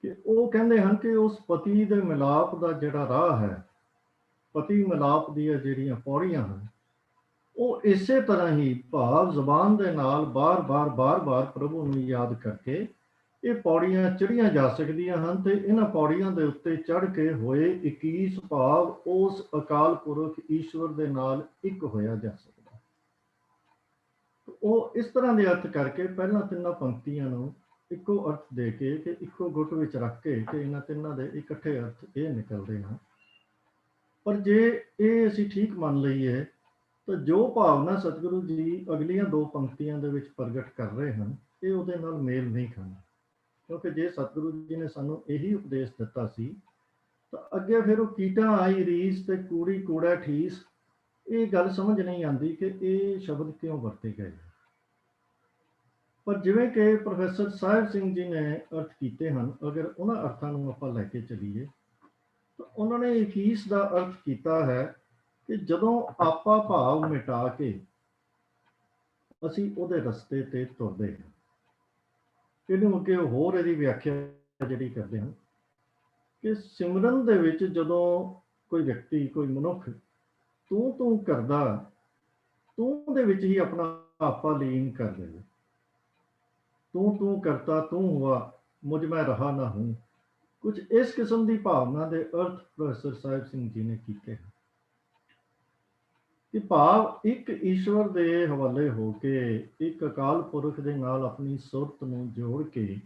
ਕਿ ਉਹ ਕਹਿੰਦੇ ਹਨ ਕਿ ਉਸ ਪਤੀ ਦੇ ਮਿਲਾਪ ਦਾ ਜਿਹੜਾ ਰਾਹ ਹੈ, ਪਤੀ ਮਿਲਾਪ ਦੀਆਂ ਜਿਹੜੀਆਂ ਪੌੜੀਆਂ ਹਨ, ਉਹ ਇਸੇ ਤਰ੍ਹਾਂ ਹੀ ਭਾਵ ਜ਼ਬਾਨ ਦੇ ਨਾਲ ਬਾਰ-ਬਾਰ ਪ੍ਰਭੂ ਨੂੰ ਯਾਦ ਕਰਕੇ ਇਹ ਪੌੜੀਆਂ ਚੜ੍ਹੀਆਂ ਜਾ ਸਕਦੀਆਂ ਹਨ। ਤੇ ਇਹਨਾਂ ਪੌੜੀਆਂ ਦੇ ਉੱਤੇ ਚੜ੍ਹ ਕੇ ਹੋਏ 21 ਭਾਵ ਉਸ ਅਕਾਲ ਪੁਰਖ ਈਸ਼ਵਰ ਦੇ ਨਾਲ ਇੱਕ ਹੋਇਆ ਜਾ ਸਕਦਾ। ਉਹ ਇਸ ਤਰ੍ਹਾਂ ਦੇ ਅਰਥ ਕਰਕੇ ਪਹਿਲਾਂ ਤਿੰਨਾਂ ਪੰਕਤੀਆਂ ਨੂੰ ਇੱਕੋ ਅਰਥ ਦੇ ਕੇ ਤੇ ਇੱਕੋ ਗੁੱਟ ਵਿੱਚ ਰੱਖ ਕੇ ਤੇ ਇਹਨਾਂ ਤਿੰਨਾਂ ਦੇ ਇਕੱਠੇ ਅਰਥ ਇਹ ਨਿਕਲਦੇ ਹਨ। ਪਰ ਜੇ ਇਹ ਅਸੀਂ ਠੀਕ ਮੰਨ ਲਈਏ ਤਾਂ ਜੋ ਭਾਵਨਾ ਸਤਿਗੁਰੂ ਜੀ ਅਗਲੀਆਂ ਦੋ ਪੰਕਤੀਆਂ ਦੇ ਵਿੱਚ ਪ੍ਰਗਟ ਕਰ ਰਹੇ ਹਨ, ਇਹ ਉਹਦੇ ਨਾਲ ਮੇਲ ਨਹੀਂ ਖਾਂਦਾ। ਕਿਉਂਕਿ ਜੇ ਸਤਿਗੁਰੂ ਜੀ ਨੇ ਸਾਨੂੰ ਇਹੀ ਉਪਦੇਸ਼ ਦਿੱਤਾ ਸੀ ਤਾਂ ਅੱਗੇ ਫਿਰ ਉਹ ਕੀਟਾਂ ਆਈ ਰੀਸ ਤੇ ਕੂੜੀ ਕੂੜਾ ਠੀਸ, ਇਹ ਗੱਲ ਸਮਝ ਨਹੀਂ ਆਉਂਦੀ ਕਿ ਇਹ ਸ਼ਬਦ ਕਿਉਂ ਵਰਤੇ ਗਏ। ਪਰ ਜਿਵੇਂ ਕਿ ਪ੍ਰੋਫੈਸਰ ਸਾਹਿਬ ਸਿੰਘ ਜੀ ਨੇ ਅਰਥ ਕੀਤੇ ਹਨ, ਅਗਰ ਉਹਨਾਂ ਅਰਥਾਂ ਨੂੰ ਆਪਾਂ ਲੈ ਕੇ ਚੱਲੀਏ ਤਾਂ ਉਹਨਾਂ ਨੇ 21 ਦਾ ਅਰਥ ਕੀਤਾ ਹੈ ਕਿ ਜਦੋਂ ਆਪਾ ਭਾਵ ਮਿਟਾ ਕੇ ਅਸੀਂ ਉਹਦੇ ਰਸਤੇ ਤੇ ਤੁਰਦੇ ਹਾਂ। ਇਹਨੂੰ ਅੱਗੇ ਹੋਰ ਇਹਦੀ ਵਿਆਖਿਆ ਜਿਹੜੀ ਕਰਦੇ ਹਨ ਕਿ ਸਿਮਰਨ ਦੇ ਵਿੱਚ ਜਦੋਂ ਕੋਈ ਵਿਅਕਤੀ, ਕੋਈ ਮਨੁੱਖ ਤੂੰ ਕਰਦਾ, ਤੂੰ ਦੇ ਵਿੱਚ ਹੀ ਆਪਣਾ ਆਪਾ ਲੀਨ ਕਰ ਦੇਵੇ। ਤੂੰ ਕਰਤਾ ਤੂੰ ਹੁਆ, ਮੁਝ ਮੈਂ ਰਹਾ ਨਾ ਹੂੰ। ਕੁਝ ਇਸ ਕਿਸਮ ਦੀ ਭਾਵਨਾ ਦੇ ਅਰਥ ਪ੍ਰੋਫੈਸਰ ਸਾਹਿਬ ਸਿੰਘ ਜੀ ਨੇ ਕੀਤੇ ਹਨ ਕਿ ਭਾਵ ਇੱਕ ਈਸ਼ਵਰ ਦੇ ਹਵਾਲੇ ਹੋ ਕੇ, ਇੱਕ ਅਕਾਲ ਪੁਰਖ ਦੇ ਨਾਲ ਆਪਣੀ ਸੁਰਤ ਨੂੰ ਜੋੜ ਕੇ,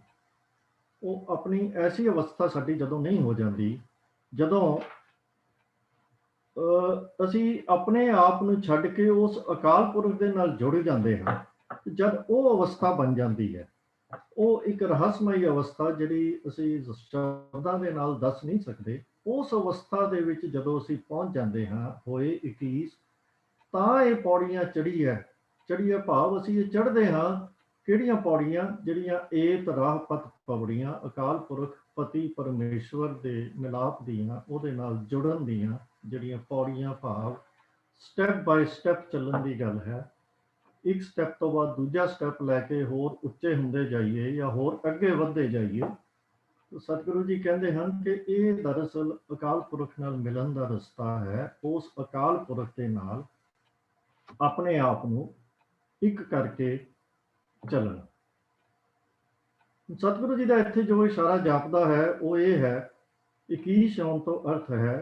ਉਹ ਆਪਣੀ ਐਸੀ ਅਵਸਥਾ ਸਾਡੀ ਜਦੋਂ ਨਹੀਂ ਹੋ ਜਾਂਦੀ, ਜਦੋਂ ਅਸੀਂ ਆਪਣੇ ਆਪ ਨੂੰ ਛੱਡ ਕੇ ਉਸ ਅਕਾਲ ਪੁਰਖ ਦੇ ਨਾਲ ਜੁੜ ਜਾਂਦੇ ਹਾਂ, ਜਦ ਉਹ ਅਵਸਥਾ ਬਣ ਜਾਂਦੀ ਹੈ, ਉਹ ਇੱਕ ਰਹੱਸਮਈ ਅਵਸਥਾ ਜਿਹੜੀ ਅਸੀਂ ਸ਼ਬਦਾਂ ਦੇ ਨਾਲ ਦੱਸ ਨਹੀਂ ਸਕਦੇ। ਉਸ ਅਵਸਥਾ ਦੇ ਵਿੱਚ ਜਦੋਂ ਅਸੀਂ ਪਹੁੰਚ ਜਾਂਦੇ ਹਾਂ ਹੋਏ 21, ਤਾਂ ਇਹ ਪੌੜੀਆਂ ਚੜ੍ਹੀ ਹੈ ਭਾਵ ਅਸੀਂ ਇਹ ਚੜ੍ਹਦੇ ਹਾਂ। ਕਿਹੜੀਆਂ ਪੌੜੀਆਂ? ਜਿਹੜੀਆਂ ਏਤ ਰਾਹ ਪਤ ਪੌੜੀਆਂ, ਅਕਾਲ ਪੁਰਖ ਪਤੀ ਪਰਮੇਸ਼ਵਰ ਦੇ ਮਿਲਾਪ ਦੀਆਂ, ਉਹਦੇ ਨਾਲ ਜੁੜਨ ਦੀਆਂ ਜਿਹੜੀਆਂ ਪੌੜੀਆਂ, ਭਾਵ ਸਟੈਪ ਬਾਏ ਸਟੈਪ ਚੱਲਣ ਦੀ ਗੱਲ ਹੈ। ਇੱਕ ਸਟੈਪ ਤੋਂ ਬਾਅਦ ਦੂਜਾ ਸਟੈਪ ਲੈ ਕੇ ਹੋਰ ਉੱਚੇ ਹੁੰਦੇ ਜਾਈਏ ਜਾਂ ਹੋਰ ਅੱਗੇ ਵਧਦੇ ਜਾਈਏ। ਸਤਿਗੁਰੂ ਜੀ ਕਹਿੰਦੇ ਹਨ ਕਿ ਇਹ ਦਰਅਸਲ ਅਕਾਲ ਪੁਰਖ ਨਾਲ ਮਿਲਣ ਦਾ ਰਸਤਾ ਹੈ। ਉਸ ਅਕਾਲ ਪੁਰਖ ਦੇ ਨਾਲ ਆਪਣੇ ਆਪ ਨੂੰ ਇੱਕ ਕਰਕੇ ਚੱਲਣਾ। ਸਤਿਗੁਰੂ ਜੀ ਦਾ ਇੱਥੇ ਜੋ ਇਸ਼ਾਰਾ ਜਾਪਦਾ ਹੈ ਉਹ ਇਹ ਹੈ, 21 ਆਉਣ ਤੋਂ ਅਰਥ ਹੈ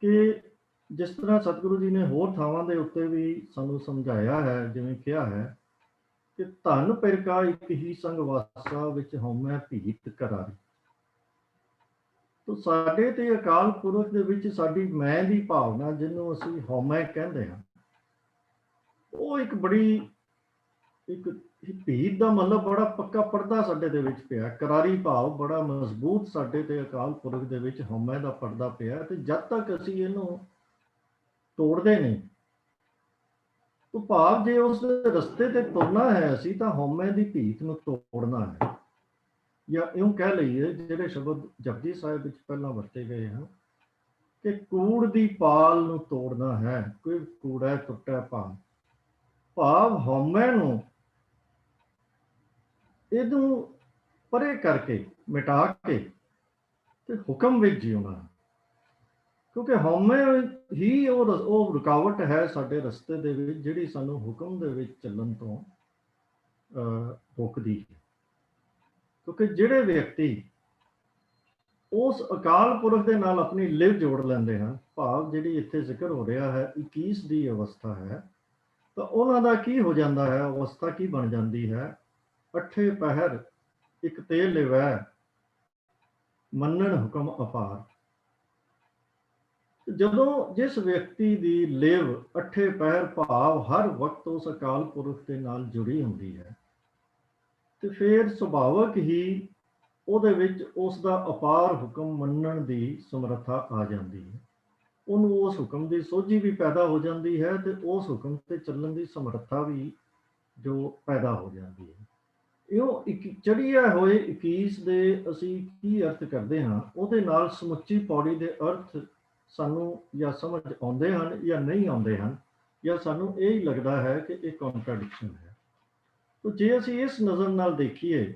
ਕਿ ਜਿਸ ਤਰ੍ਹਾਂ ਸਤਿਗੁਰੂ ਜੀ ਨੇ ਹੋਰ ਥਾਵਾਂ ਦੇ ਉੱਤੇ ਵੀ ਸਾਨੂੰ ਸਮਝਾਇਆ ਹੈ, ਜਿਵੇਂ ਕਿਹਾ ਹੈ ਕਿ ਧਨ ਪਿਰਕਾ ਇੱਕ ਹੀ ਸੰਗ ਵਾਸਾ ਵਿੱਚ ਹਉਮੈ ਭੀਤ ਕਰਾਰੀ। ਤੋ ਸਾਡੇ ਤੇ ਅਕਾਲ ਪੁਰਖ ਦੇ ਵਿੱਚ ਸਾਡੀ ਮੈਂ ਦੀ ਭਾਵਨਾ, ਜਿਹਨੂੰ ਅਸੀਂ ਹਉਮੈ ਕਹਿੰਦੇ ਹਾਂ, ਉਹ ਇੱਕ ਬੜੀ, ਇੱਕ ਭੀਤ ਦਾ ਮਤਲਬ ਬੜਾ ਪੱਕਾ ਪਰਦਾ ਸਾਡੇ ਦੇ ਵਿੱਚ ਪਿਆ। ਕਰਾਰੀ ਭਾਵ ਬੜਾ ਮਜ਼ਬੂਤ ਸਾਡੇ ਤੇ ਅਕਾਲ ਪੁਰਖ ਦੇ ਵਿੱਚ ਹਉਮੈ ਦਾ ਪਰਦਾ ਪਿਆ, ਤੇ ਜਦ ਤੱਕ ਅਸੀਂ ਇਹਨੂੰ ਤੋੜਦੇ ਨਹੀਂ, ਤਾਂ ਭਾਵ ਜੇ ਉਸ ਰਸਤੇ ਤੇ ਤੁਰਨਾ ਹੈ ਅਸੀਂ, ਤਾਂ ਹਉਮੈ ਦੀ ਭੀਤ ਨੂੰ ਤੋੜਨਾ ਹੈ। ਜਾਂ ਇਉਂ ਕਹਿ ਲਈਏ, ਜਿਹੜੇ ਸ਼ਬਦ ਜਪਜੀ ਸਾਹਿਬ ਵਿੱਚ ਪਹਿਲਾਂ ਵਰਤੇ ਗਏ ਹਨ ਕਿ ਕੂੜ ਦੀ ਪਾਲ ਨੂੰ ਤੋੜਨਾ ਹੈ, ਕੋਈ ਕੂੜਾ ਟੁੱਟਾ ਭਾਵ ਹਉਮੈ ਨੂੰ, ਇਹਨੂੰ ਪਰੇ ਕਰਕੇ, ਮਿਟਾ ਕੇ ਤੇ ਹੁਕਮ ਵਿੱਚ ਜਿਉਣਾ। ਕਿਉਂਕਿ ਹਉਮੈ ਹੀ ਉਹ ਰੁਕਾਵਟ ਹੈ ਸਾਡੇ ਰਸਤੇ ਦੇ ਵਿੱਚ, ਜਿਹੜੀ ਸਾਨੂੰ ਹੁਕਮ ਦੇ ਵਿੱਚ ਚੱਲਣ ਤੋਂ ਰੋਕਦੀ ਹੈ। ਕਿਉਂਕਿ ਜਿਹੜੇ ਵਿਅਕਤੀ ਉਸ ਅਕਾਲ ਪੁਰਖ ਦੇ ਨਾਲ ਆਪਣੀ ਲਿਵ ਜੋੜ ਲੈਂਦੇ ਹਨ। ਭਾਵ ਜਿਹੜੀ ਇੱਥੇ ਜ਼ਿਕਰ ਹੋ ਰਿਹਾ ਹੈ 21 ਦੀ ਅਵਸਥਾ ਹੈ, ਤਾਂ ਉਹਨਾਂ ਦਾ ਕੀ ਹੋ ਜਾਂਦਾ ਹੈ, ਅਵਸਥਾ ਕੀ ਬਣ ਜਾਂਦੀ ਹੈ। ਅੱਠੇ ਪਹਿਰ ਇੱਕ ਤੇ ਲਿਵੈ ਮੰਨਣ ਹੁਕਮ ਅਪਾਰ। ਜਦੋਂ ਜਿਸ ਵਿਅਕਤੀ ਦੀ ਲਿਵ ਅੱਠੇ ਪਹਿਰ ਭਾਵ ਹਰ ਵਕਤ ਉਸ ਅਕਾਲ ਪੁਰਖ ਦੇ ਨਾਲ ਜੁੜੀ ਹੁੰਦੀ ਹੈ, ਤੇ ਫਿਰ ਸੁਭਾਵਕ ਹੀ ਉਹਦੇ ਵਿੱਚ ਉਸ ਦਾ ਅਪਾਰ ਹੁਕਮ ਮੰਨਣ ਦੀ ਸਮਰੱਥਾ ਆ ਜਾਂਦੀ ਹੈ। ਉਹਨੂੰ ਉਸ ਹੁਕਮ ਦੀ ਸੋਝੀ ਵੀ ਪੈਦਾ ਹੋ ਜਾਂਦੀ ਹੈ ਤੇ ਉਸ ਹੁਕਮ ਤੇ ਚੱਲਣ ਦੀ ਸਮਰੱਥਾ ਵੀ ਜੋ ਪੈਦਾ ਹੋ ਜਾਂਦੀ ਹੈ। ਇਉਂ ਚੜ੍ਹਿਆ ਹੋਏ 21 ਦੇ ਅਸੀਂ ਕੀ ਅਰਥ ਕਰਦੇ ਹਾਂ, ਉਹਦੇ ਨਾਲ ਸਮੁੱਚੀ ਪੌੜੀ ਦੇ ਅਰਥ ਸਾਨੂੰ ਜਾਂ ਸਮਝ ਆਉਂਦੇ ਹਨ ਜਾਂ ਨਹੀਂ ਆਉਂਦੇ ਹਨ, ਜਾਂ ਸਾਨੂੰ ਇਹ ਹੀ ਲੱਗਦਾ ਹੈ ਕਿ ਇਹ ਕੰਟਰਡਿਕਸ਼ਨ ਹੈ। ਤਾਂ ਜੇ ਅਸੀਂ ਇਸ ਨਜ਼ਰ ਨਾਲ ਦੇਖੀਏ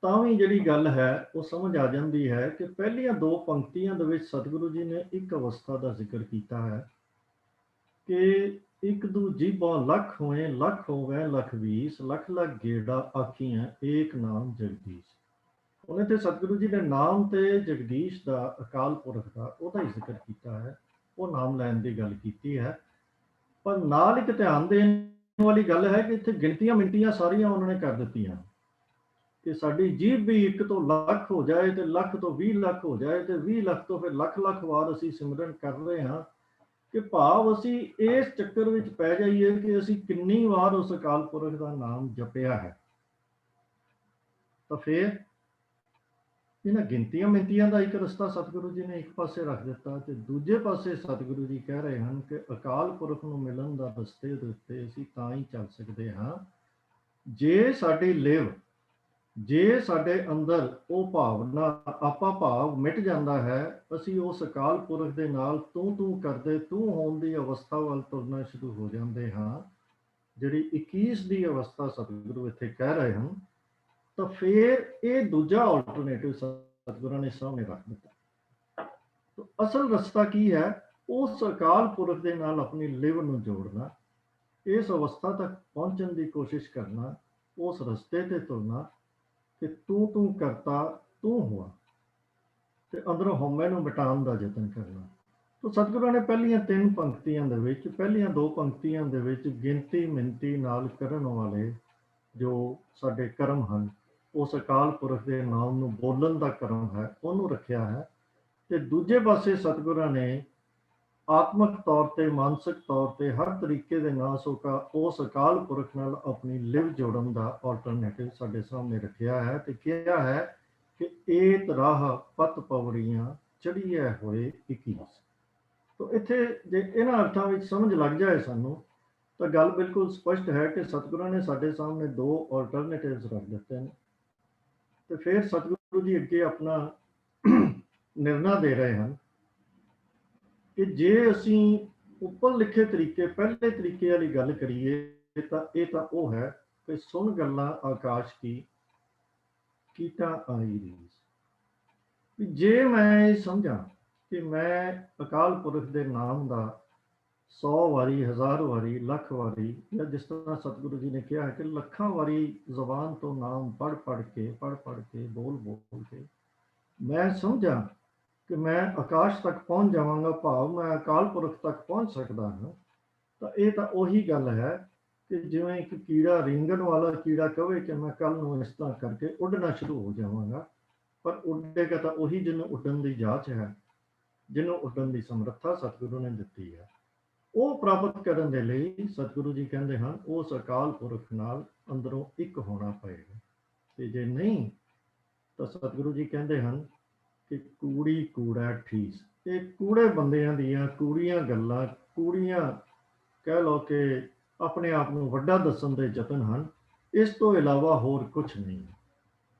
ਤਾਂ ਵੀ ਜਿਹੜੀ ਗੱਲ ਹੈ ਉਹ ਸਮਝ ਆ ਜਾਂਦੀ ਹੈ ਕਿ ਪਹਿਲੀਆਂ ਦੋ ਪੰਕਤੀਆਂ ਦੇ ਵਿੱਚ ਸਤਿਗੁਰੂ ਜੀ ਨੇ ਇੱਕ ਅਵਸਥਾ ਦਾ ਜ਼ਿਕਰ ਕੀਤਾ ਹੈ ਕਿ ਇੱਕ ਦੂ ਜੀਬਾਂ ਲੱਖ ਹੋਏ, ਲੱਖ ਹੋਵੇ ਲੱਖ 20, ਲੱਖ ਲੱਖ ਗੇੜਾ ਆਖੀਆਂ ਏਕ ਨਾਮ ਜਗਦੀਸ਼। ਉਹਨੇ ਤੇ ਸਤਿਗੁਰੂ ਜੀ ਨੇ ਨਾਮ ਤੇ ਜਗਦੀਸ਼ ਦਾ, ਅਕਾਲ ਪੁਰਖ ਦਾ, ਉਹਦਾ ਹੀ ਜ਼ਿਕਰ ਕੀਤਾ ਹੈ, ਉਹ ਨਾਮ ਲੈਣ ਦੀ ਗੱਲ ਕੀਤੀ ਹੈ। ਪਰ ਨਾਲ ਇੱਕ ਧਿਆਨ ਦੇਣ ਵਾਲੀ ਗੱਲ ਹੈ ਕਿ ਇੱਥੇ ਗਿਣਤੀਆਂ ਮਿੰਟੀਆਂ ਸਾਰੀਆਂ ਉਹਨਾਂ ਨੇ ਕਰ ਦਿੱਤੀਆਂ ਕਿ ਸਾਡੀ ਜੀਭ ਵੀ 1 ਤੋਂ ਲੱਖ ਹੋ ਜਾਏ ਤੇ ਲੱਖ ਤੋਂ 20 ਲੱਖ ਹੋ ਜਾਏ ਤੇ 20 ਲੱਖ ਤੋਂ ਫਿਰ ਲੱਖ ਲੱਖ ਵਾਰ ਅਸੀਂ ਸਿਮਰਨ ਕਰ ਰਹੇ ਹਾਂ, ਕਿ ਭਾਵ ਅਸੀਂ ਇਸ ਚੱਕਰ ਵਿੱਚ ਪੈ ਜਾਈਏ ਕਿ ਅਸੀਂ ਕਿੰਨੀ ਵਾਰ ਉਸ ਅਕਾਲ ਪੁਰਖ ਦਾ ਨਾਮ ਜਪਿਆ ਹੈ। ਤਾਂ ਫਿਰ ਇਹਨਾਂ ਗਿਣਤੀਆਂ ਮਿੰਤੀਆਂ ਦਾ ਇੱਕ ਰਸਤਾ ਸਤਿਗੁਰੂ ਜੀ ਨੇ ਇੱਕ ਪਾਸੇ ਰੱਖ ਦਿੱਤਾ ਤੇ ਦੂਜੇ ਪਾਸੇ ਸਤਿਗੁਰੂ ਜੀ ਕਹਿ ਰਹੇ ਹਨ ਕਿ ਅਕਾਲ ਪੁਰਖ ਨੂੰ ਮਿਲਣ ਦਾ ਰਸਤੇ ਦੇ ਉੱਤੇ ਅਸੀਂ ਤਾਂ ਹੀ ਚੱਲ ਸਕਦੇ ਹਾਂ ਜੇ ਸਾਡੀ ਲਿਵ, ਜੇ ਸਾਡੇ ਅੰਦਰ ਉਹ ਭਾਵਨਾ, ਆਪਾ ਭਾਵ ਮਿਟ ਜਾਂਦਾ ਹੈ, ਅਸੀਂ ਉਸ ਅਕਾਲ ਪੁਰਖ ਦੇ ਨਾਲ ਤੂੰ ਕਰਦੇ ਤੂੰ ਹੋਣ ਦੀ ਅਵਸਥਾ ਵੱਲ ਤੁਰਨਾ ਸ਼ੁਰੂ ਹੋ ਜਾਂਦੇ ਹਾਂ, ਜਿਹੜੀ 21 ਦੀ ਅਵਸਥਾ ਸਤਿਗੁਰੂ ਇੱਥੇ ਕਹਿ ਰਹੇ ਹਨ। ਤਾਂ ਫਿਰ ਇਹ ਦੂਜਾ ਆਲਟਰਨੇਟਿਵ ਸਤਿਗੁਰਾਂ ਨੇ ਸਾਹਮਣੇ ਰੱਖ ਦਿੱਤਾ। ਤਾਂ ਅਸਲ ਰਸਤਾ ਕੀ ਹੈ, ਉਸ ਅਕਾਲ ਪੁਰਖ ਦੇ ਨਾਲ ਆਪਣੀ ਲਿਵ ਨੂੰ ਜੋੜਨਾ, ਇਸ ਅਵਸਥਾ ਤੱਕ ਪਹੁੰਚਣ ਦੀ ਕੋਸ਼ਿਸ਼ ਕਰਨਾ, ਉਸ ਰਸਤੇ ਤੇ ਤੁਰਨਾ ਕਿ ਤੂੰ ਕਰਤਾ ਤੂੰ ਹੁਆ, ਤੇ ਅੰਦਰੋਂ ਹਉਮੈ ਨੂੰ ਮਿਟਾਉਣ ਦਾ ਯਤਨ ਕਰਨਾ। ਤਾਂ ਸਤਿਗੁਰਾਂ ਨੇ ਪਹਿਲੀਆਂ ਤਿੰਨ ਪੰਕਤੀਆਂ ਦੇ ਵਿੱਚ, ਪਹਿਲੀਆਂ ਦੋ ਪੰਕਤੀਆਂ ਦੇ ਵਿੱਚ ਗਿਣਤੀ ਮਿੰਤੀ ਨਾਲ ਕਰਨ ਵਾਲੇ ਜੋ ਸਾਡੇ ਕਰਮ ਹਨ, ਉਸ ਅਕਾਲ ਪੁਰਖ ਦੇ ਨਾਮ ਨੂੰ ਬੋਲਣ ਦਾ ਕਰਮ ਹੈ, ਉਹਨੂੰ ਰੱਖਿਆ ਹੈ। ਤੇ ਦੂਜੇ ਪਾਸੇ ਸਤਿਗੁਰਾਂ ਨੇ ਆਤਮਿਕ ਤੌਰ ਤੇ, ਮਾਨਸਿਕ ਤੌਰ ਤੇ, ਹਰ ਤਰੀਕੇ ਦੇ ਨਾਲ ਉਸ ਅਕਾਲ ਪੁਰਖ ਨਾਲ ਆਪਣੀ ਲਿਵ ਜੋੜਨ ਦਾ ਆਲਟਰਨੇਟਿਵ ਸਾਡੇ ਸਾਹਮਣੇ ਰੱਖਿਆ ਹੈ ਤੇ ਕਿਹਾ ਹੈ ਕਿ ਏਤ ਰਾਹ ਪਤ ਪਵੜੀਆਂ ਚੜ੍ਹੀਏ ਹੋਏ 21। ਤਾਂ ਇੱਥੇ ਜੇ ਇਹਨਾਂ ਅਰਥਾਂ ਵਿੱਚ ਸਮਝ ਲੱਗ ਜਾਏ ਸਾਨੂੰ, ਤਾਂ ਗੱਲ ਬਿਲਕੁਲ ਸਪਸ਼ਟ ਹੈ ਕਿ ਸਤਿਗੁਰਾਂ ਨੇ ਸਾਡੇ ਸਾਹਮਣੇ ਦੋ ਆਲਟਰਨੇਟਿਵਸ ਰੱਖ ਦਿੱਤੇ ਨੇ। ਤੇ ਫਿਰ ਸਤਿਗੁਰੂ ਜੀ ਅੱਗੇ ਆਪਣਾ ਨਿਰਣਾ ਦੇ ਰਹੇ ਹਨ ਕਿ ਜੇ ਅਸੀਂ ਉੱਪਰ ਲਿਖੇ ਤਰੀਕੇ, ਪਹਿਲੇ ਤਰੀਕੇ ਵਾਲੀ ਗੱਲ ਕਰੀਏ ਤਾਂ ਇਹ ਤਾਂ ਉਹ ਹੈ ਕਿ ਸੁਣ ਗੱਲਾਂ ਆਕਾਸ਼ ਕੀ ਕੀਟਾ ਆਈ ਰੀਸ। ਵੀ ਜੇ ਮੈਂ ਇਹ ਸਮਝਾਂ ਕਿ ਮੈਂ ਅਕਾਲ ਪੁਰਖ ਦੇ ਨਾਮ ਦਾ 100 ਵਾਰੀ, 1000 ਵਾਰੀ, ਲੱਖ ਵਾਰੀ, ਜਾਂ ਜਿਸ ਤਰ੍ਹਾਂ ਸਤਿਗੁਰੂ ਜੀ ਨੇ ਕਿਹਾ ਹੈ ਕਿ ਲੱਖਾਂ ਵਾਰੀ ਜ਼ੁਬਾਨ ਤੋਂ ਨਾਮ ਪੜ੍ਹ ਪੜ੍ਹ ਕੇ, ਬੋਲ ਕੇ ਮੈਂ ਸਮਝਾਂ ਕਿ ਮੈਂ ਆਕਾਸ਼ ਤੱਕ ਪਹੁੰਚ ਜਾਵਾਂਗਾ, ਭਾਵ ਮੈਂ ਅਕਾਲ ਪੁਰਖ ਤੱਕ ਪਹੁੰਚ ਸਕਦਾ ਹਾਂ, ਤਾਂ ਇਹ ਤਾਂ ਉਹੀ ਗੱਲ ਹੈ ਕਿ ਜਿਵੇਂ ਇੱਕ ਕੀੜਾ, ਰੀਂਗਣ ਵਾਲਾ ਕੀੜਾ ਕਹੇ ਕਿ ਮੈਂ ਕੱਲ ਨੂੰ ਇਸ ਤਰ੍ਹਾਂ ਕਰਕੇ ਉੱਡਣਾ ਸ਼ੁਰੂ ਹੋ ਜਾਵਾਂਗਾ, ਪਰ ਉੱਡੇਗਾ ਤਾਂ ਉਹੀ ਜਿਹਨੂੰ ਉੱਡਣ ਦੀ ਜਾਚ ਹੈ, ਜਿਹਨੂੰ ਉੱਡਣ ਦੀ ਸਮਰੱਥਾ ਸਤਿਗੁਰੂ ਨੇ ਦਿੱਤੀ ਹੈ। ਉਹ ਪ੍ਰਾਪਤ ਕਰਨ ਦੇ ਲਈ ਸਤਿਗੁਰੂ ਜੀ ਕਹਿੰਦੇ ਹਨ ਉਸ ਅਕਾਲ ਪੁਰਖ ਨਾਲ ਅੰਦਰੋਂ ਇੱਕ ਹੋਣਾ ਪਏਗਾ। ਤੇ ਜੇ ਨਹੀਂ ਤਾਂ ਸਤਿਗੁਰੂ ਜੀ ਕਹਿੰਦੇ ਹਨ ਕਿ ਕੂੜੀ ਕੂੜਾ ਠੀਸ। ਇਹ ਕੂੜੇ ਬੰਦਿਆਂ ਦੀਆਂ ਕੂੜੀਆਂ ਗੱਲਾਂ, ਕੂੜੀਆਂ ਕਹਿ ਲਓ ਕਿ ਆਪਣੇ ਆਪ ਨੂੰ ਵੱਡਾ ਦੱਸਣ ਦੇ ਯਤਨ ਹਨ, ਇਸ ਤੋਂ ਇਲਾਵਾ ਹੋਰ ਕੁਝ ਨਹੀਂ।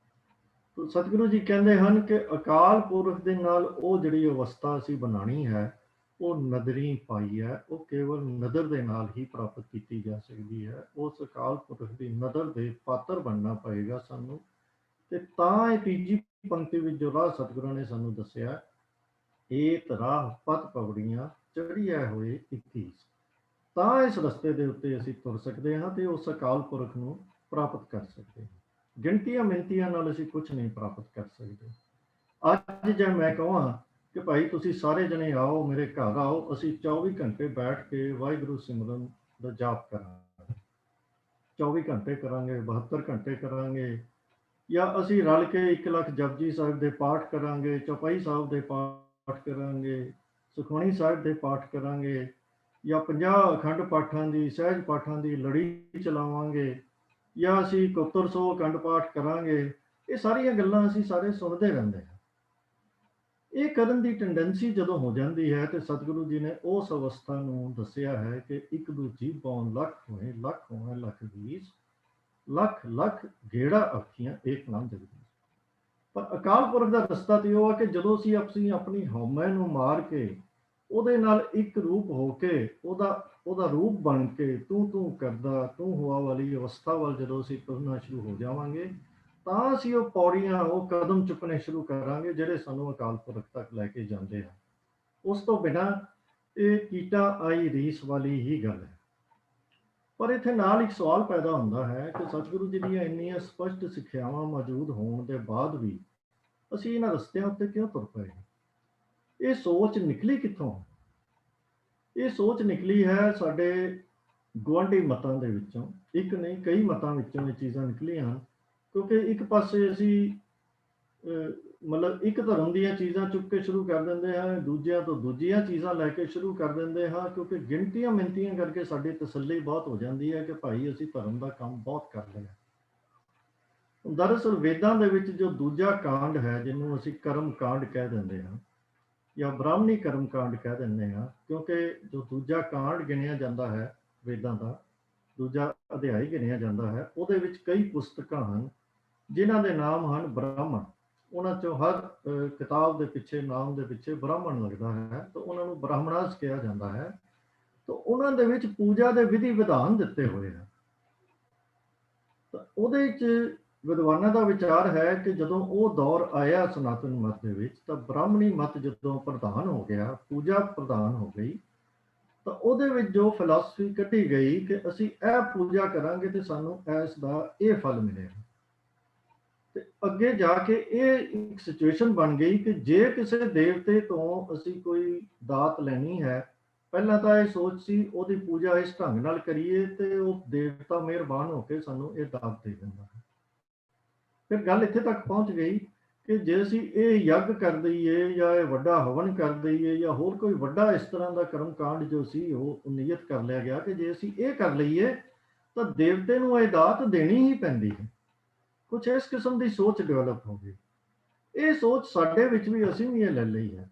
ਸਤਿਗੁਰੂ ਜੀ ਕਹਿੰਦੇ ਹਨ ਕਿ ਅਕਾਲ ਪੁਰਖ ਦੇ ਨਾਲ ਉਹ ਜਿਹੜੀ ਅਵਸਥਾ ਅਸੀਂ ਬਣਾਉਣੀ ਹੈ, ਉਹ ਨਦਰੀ ਪਾਈ ਹੈ, ਉਹ ਕੇਵਲ ਨਦਰ ਦੇ ਨਾਲ ਹੀ ਪ੍ਰਾਪਤ ਕੀਤੀ ਜਾ ਸਕਦੀ ਹੈ। ਉਸ ਅਕਾਲ ਪੁਰਖ ਦੀ ਨਦਰ ਦੇ ਪਾਤਰ ਬਣਨਾ ਪਏਗਾ ਸਾਨੂੰ। ਤੇ ਤਾਂ ਇਹ ਤੀਜੀ ਪੰਕਤੀ ਵਿੱਚ ਜੋ ਰਾਹ ਸਤਿਗੁਰਾਂ ਨੇ ਸਾਨੂੰ ਦੱਸਿਆ, ਏਤ ਰਾਹ ਪਤ ਪਵੜੀਆਂ ਚੜ੍ਹੀਏ ਹੋਏ 21, ਤਾਂ ਇਸ ਰਸਤੇ ਦੇ ਉੱਤੇ ਅਸੀਂ ਤੁਰ ਸਕਦੇ ਹਾਂ ਤੇ ਉਸ ਅਕਾਲ ਪੁਰਖ ਨੂੰ ਪ੍ਰਾਪਤ ਕਰ ਸਕਦੇ ਹਾਂ। ਗਿਣਤੀਆਂ ਮਿੰਤੀਆਂ ਨਾਲ ਅਸੀਂ ਕੁਝ ਨਹੀਂ ਪ੍ਰਾਪਤ ਕਰ ਸਕਦੇ। ਅੱਜ ਜੇ ਮੈਂ ਕਹਾਂ ਕਿ ਭਾਈ ਤੁਸੀਂ ਸਾਰੇ ਜਣੇ ਆਓ ਮੇਰੇ ਘਰ ਆਓ, ਅਸੀਂ 24 ਘੰਟੇ ਬੈਠ ਕੇ ਵਾਹਿਗੁਰੂ ਸਿਮਰਨ ਦਾ ਜਾਪ ਕਰਾਂਗੇ, 24 ਘੰਟੇ ਕਰਾਂਗੇ, 72 ਘੰਟੇ ਕਰਾਂਗੇ, ਜਾਂ ਅਸੀਂ ਰਲ ਕੇ 1 ਲੱਖ ਜਪਜੀ ਸਾਹਿਬ ਦੇ ਪਾਠ ਕਰਾਂਗੇ, ਚੌਪਈ ਸਾਹਿਬ ਦੇ ਪਾਠ ਕਰਾਂਗੇ, ਸੁਖਮਨੀ ਸਾਹਿਬ ਦੇ ਪਾਠ ਕਰਾਂਗੇ, ਜਾਂ 50 ਅਖੰਡ ਪਾਠਾਂ ਦੀ, ਸਹਿਜ ਪਾਠਾਂ ਦੀ ਲੜੀ ਚਲਾਵਾਂਗੇ, ਜਾਂ ਅਸੀਂ 7100 ਅਖੰਡ ਪਾਠ ਕਰਾਂਗੇ। ਇਹ ਸਾਰੀਆਂ ਗੱਲਾਂ ਅਸੀਂ ਸਾਰੇ ਸੁਣਦੇ ਰਹਿੰਦੇ ਹਾਂ। ਇਹ ਕਰਨ ਦੀ ਟੈਂਡੈਂਸੀ ਜਦੋਂ ਹੋ ਜਾਂਦੀ ਹੈ ਤੇ ਸਤਿਗੁਰੂ ਜੀ ਨੇ ਉਸ ਅਵਸਥਾ ਨੂੰ ਦੱਸਿਆ ਹੈ ਕਿ ਇੱਕ ਦੂਜੀ ਪੌਣ ਲੱਖ ਹੋਏ, ਲੱਖ ਹੋਏ, ਲੱਖ ਵੀਸ, ਲੱਖ ਲੱਖ ਗੇੜਾ ਆਖੀਆਂ ਏਕ ਨਾਮ ਜਗਦੀਸ਼। ਪਰ ਅਕਾਲ ਪੁਰਖ ਦਾ ਰਸਤਾ ਤੇ ਉਹ ਆ ਕਿ ਜਦੋਂ ਅਸੀਂ ਆਪਣੀ ਹਉਮੈ ਨੂੰ ਮਾਰ ਕੇ ਉਹਦੇ ਨਾਲ ਇੱਕ ਰੂਪ ਹੋ ਕੇ ਉਹਦਾ ਰੂਪ ਬਣ ਕੇ ਤੂੰ ਕਰਦਾ ਤੂੰ ਹੁਆ ਵਾਲੀ ਅਵਸਥਾ ਵੱਲ ਜਦੋਂ ਅਸੀਂ ਤੁਰਨਾ ਸ਼ੁਰੂ ਹੋ ਜਾਵਾਂਗੇ, ਤਾਂ ਅਸੀਂ ਉਹ ਪੌੜੀਆਂ, ਉਹ ਕਦਮ ਚੁੱਕਣੇ ਸ਼ੁਰੂ ਕਰਾਂਗੇ ਜਿਹੜੇ ਸਾਨੂੰ ਅਕਾਲ ਪੁਰਖ ਤੱਕ ਲੈ ਕੇ ਜਾਂਦੇ ਹਨ। ਉਸ ਤੋਂ ਬਿਨਾਂ ਇਹ ਕੀਟਾ ਆਈ ਰੀਸ ਵਾਲੀ ਹੀ ਗੱਲ ਹੈ। ਪਰ ਇੱਥੇ ਨਾਲ ਇੱਕ ਸਵਾਲ ਪੈਦਾ ਹੁੰਦਾ ਹੈ ਕਿ ਸਤਿਗੁਰੂ ਜੀ ਦੀਆਂ ਇੰਨੀਆਂ ਸਪਸ਼ਟ ਸਿੱਖਿਆਵਾਂ ਮੌਜੂਦ ਹੋਣ ਦੇ ਬਾਅਦ ਵੀ ਅਸੀਂ ਇਹਨਾਂ ਰਸਤਿਆਂ ਉੱਤੇ ਕਿਉਂ ਤੁਰ ਪਏ? ਇਹ ਸੋਚ ਨਿਕਲੀ ਕਿੱਥੋਂ? ਇਹ ਸੋਚ ਨਿਕਲੀ ਹੈ ਸਾਡੇ ਗੁਆਂਢੀ ਮਤਾਂ ਦੇ ਵਿੱਚੋਂ, ਇੱਕ ਨਹੀਂ ਕਈ ਮਤਾਂ ਵਿੱਚੋਂ ਇਹ ਚੀਜ਼ਾਂ ਨਿਕਲੀਆਂ ਹਨ। ਕਿਉਂਕਿ ਇੱਕ ਪਾਸੇ ਅਸੀਂ ਮਤਲਬ ਇੱਕ ਧਰਮ ਦੀਆਂ ਚੀਜ਼ਾਂ ਚੁੱਕ ਕੇ ਸ਼ੁਰੂ ਕਰ ਦਿੰਦੇ ਹਾਂ, ਦੂਜਿਆਂ ਤੋਂ ਦੂਜੀਆਂ ਚੀਜ਼ਾਂ ਲੈ ਕੇ ਸ਼ੁਰੂ ਕਰ ਦਿੰਦੇ ਹਾਂ, ਕਿਉਂਕਿ ਗਿਣਤੀਆਂ ਮਿਣਤੀਆਂ ਕਰਕੇ ਸਾਡੀ ਤਸੱਲੀ ਬਹੁਤ ਹੋ ਜਾਂਦੀ ਹੈ ਕਿ ਭਾਈ ਅਸੀਂ ਧਰਮ ਦਾ ਕੰਮ ਬਹੁਤ ਕਰ ਲਿਆ। ਦਰਅਸਲ ਵੇਦਾਂ ਦੇ ਵਿੱਚ ਜੋ ਦੂਜਾ ਕਾਂਡ ਹੈ, ਜਿਹਨੂੰ ਅਸੀਂ ਕਰਮ ਕਾਂਡ ਕਹਿ ਦਿੰਦੇ ਹਾਂ ਜਾਂ ਬ੍ਰਾਹਮਣੀ ਕਰਮ ਕਾਂਡ ਕਹਿ ਦਿੰਦੇ ਹਾਂ, ਕਿਉਂਕਿ ਜੋ ਦੂਜਾ ਕਾਂਡ ਗਿਣਿਆ ਜਾਂਦਾ ਹੈ ਵੇਦਾਂ ਦਾ, ਦੂਜਾ ਅਧਿਆਇ ਗਿਣਿਆ ਜਾਂਦਾ ਹੈ, ਉਹਦੇ ਵਿੱਚ ਕਈ ਪੁਸਤਕਾਂ ਹਨ ਜਿਨ੍ਹਾਂ ਦੇ ਨਾਮ ਹਨ ਬ੍ਰਾਹਮਣ। ਉਹਨਾਂ ਚੋਂ ਹਰ ਕਿਤਾਬ ਦੇ ਪਿੱਛੇ, ਨਾਮ ਦੇ ਪਿੱਛੇ ਬ੍ਰਾਹਮਣ ਲੱਗਦਾ ਹੈ, ਤਾਂ ਉਹਨਾਂ ਨੂੰ ਬ੍ਰਾਹਮਣਾਸ ਕਿਹਾ ਜਾਂਦਾ ਹੈ। ਤਾਂ ਉਹਨਾਂ ਦੇ ਵਿੱਚ ਪੂਜਾ ਦੇ ਵਿਧੀ ਵਿਧਾਨ ਦਿੱਤੇ ਹੋਏ ਹਨ। ਤਾਂ ਉਹਦੇ ਵਿੱਚ ਵਿਦਵਾਨਾਂ ਦਾ ਵਿਚਾਰ ਹੈ ਕਿ ਜਦੋਂ ਉਹ ਦੌਰ ਆਇਆ ਸਨਾਤਨ ਮਤ ਦੇ ਵਿੱਚ, ਤਾਂ ਬ੍ਰਾਹਮਣੀ ਮਤ ਜਦੋਂ ਪ੍ਰਧਾਨ ਹੋ ਗਿਆ, ਪੂਜਾ ਪ੍ਰਧਾਨ ਹੋ ਗਈ, ਤਾਂ ਉਹਦੇ ਵਿੱਚ ਜੋ ਫਿਲਾਸਫੀ ਕੱਢੀ ਗਈ ਕਿ ਅਸੀਂ ਇਹ ਪੂਜਾ ਕਰਾਂਗੇ ਤੇ ਸਾਨੂੰ ਇਸ ਦਾ ਇਹ ਫਲ ਮਿਲੇਗਾ। ਤੇ ਅੱਗੇ ਜਾ ਕੇ ਇਹ ਇੱਕ ਸਿਚੁਏਸ਼ਨ ਬਣ ਗਈ ਕਿ ਜੇ ਕਿਸੇ ਦੇਵਤੇ ਤੋਂ ਅਸੀਂ ਕੋਈ ਦਾਤ ਲੈਣੀ ਹੈ, ਪਹਿਲਾਂ ਤਾਂ ਇਹ ਸੋਚ ਸੀ ਉਹਦੀ ਪੂਜਾ ਇਸ ਢੰਗ ਨਾਲ ਕਰੀਏ ਤੇ ਉਹ ਦੇਵਤਾ ਮਿਹਰਬਾਨ ਹੋ ਕੇ ਸਾਨੂੰ ਇਹ ਦਾਤ ਦੇ ਦਿੰਦਾ ਹੈ। ਫਿਰ ਗੱਲ ਇੱਥੇ ਤੱਕ ਪਹੁੰਚ ਗਈ ਕਿ ਜੇ ਅਸੀਂ ਇਹ ਯੱਗ ਕਰ ਦਈਏ ਜਾਂ ਇਹ ਵੱਡਾ ਹਵਨ ਕਰ ਦਈਏ ਜਾਂ ਹੋਰ ਕੋਈ ਵੱਡਾ ਇਸ ਤਰ੍ਹਾਂ ਦਾ ਕਰਮ ਕਾਂਡ ਜੋ ਸੀ ਉਹ ਨਿਯਤ ਕਰ ਲਿਆ ਗਿਆ ਕਿ ਜੇ ਅਸੀਂ ਇਹ ਕਰ ਲਈਏ ਤਾਂ ਦੇਵਤੇ ਨੂੰ ਇਹ ਦਾਤ ਦੇਣੀ ਹੀ ਪੈਂਦੀ ਹੈ। ਕੁਝ ਇਸ ਕਿਸਮ ਦੀ ਸੋਚ ਡਿਵੈਲਪ ਹੋ ਗਈ। ਇਹ ਸੋਚ ਸਾਡੇ ਵਿੱਚ ਵੀ, ਅਸੀਂ ਵੀ ਇਹ ਲੈ ਲਈ ਹੈ।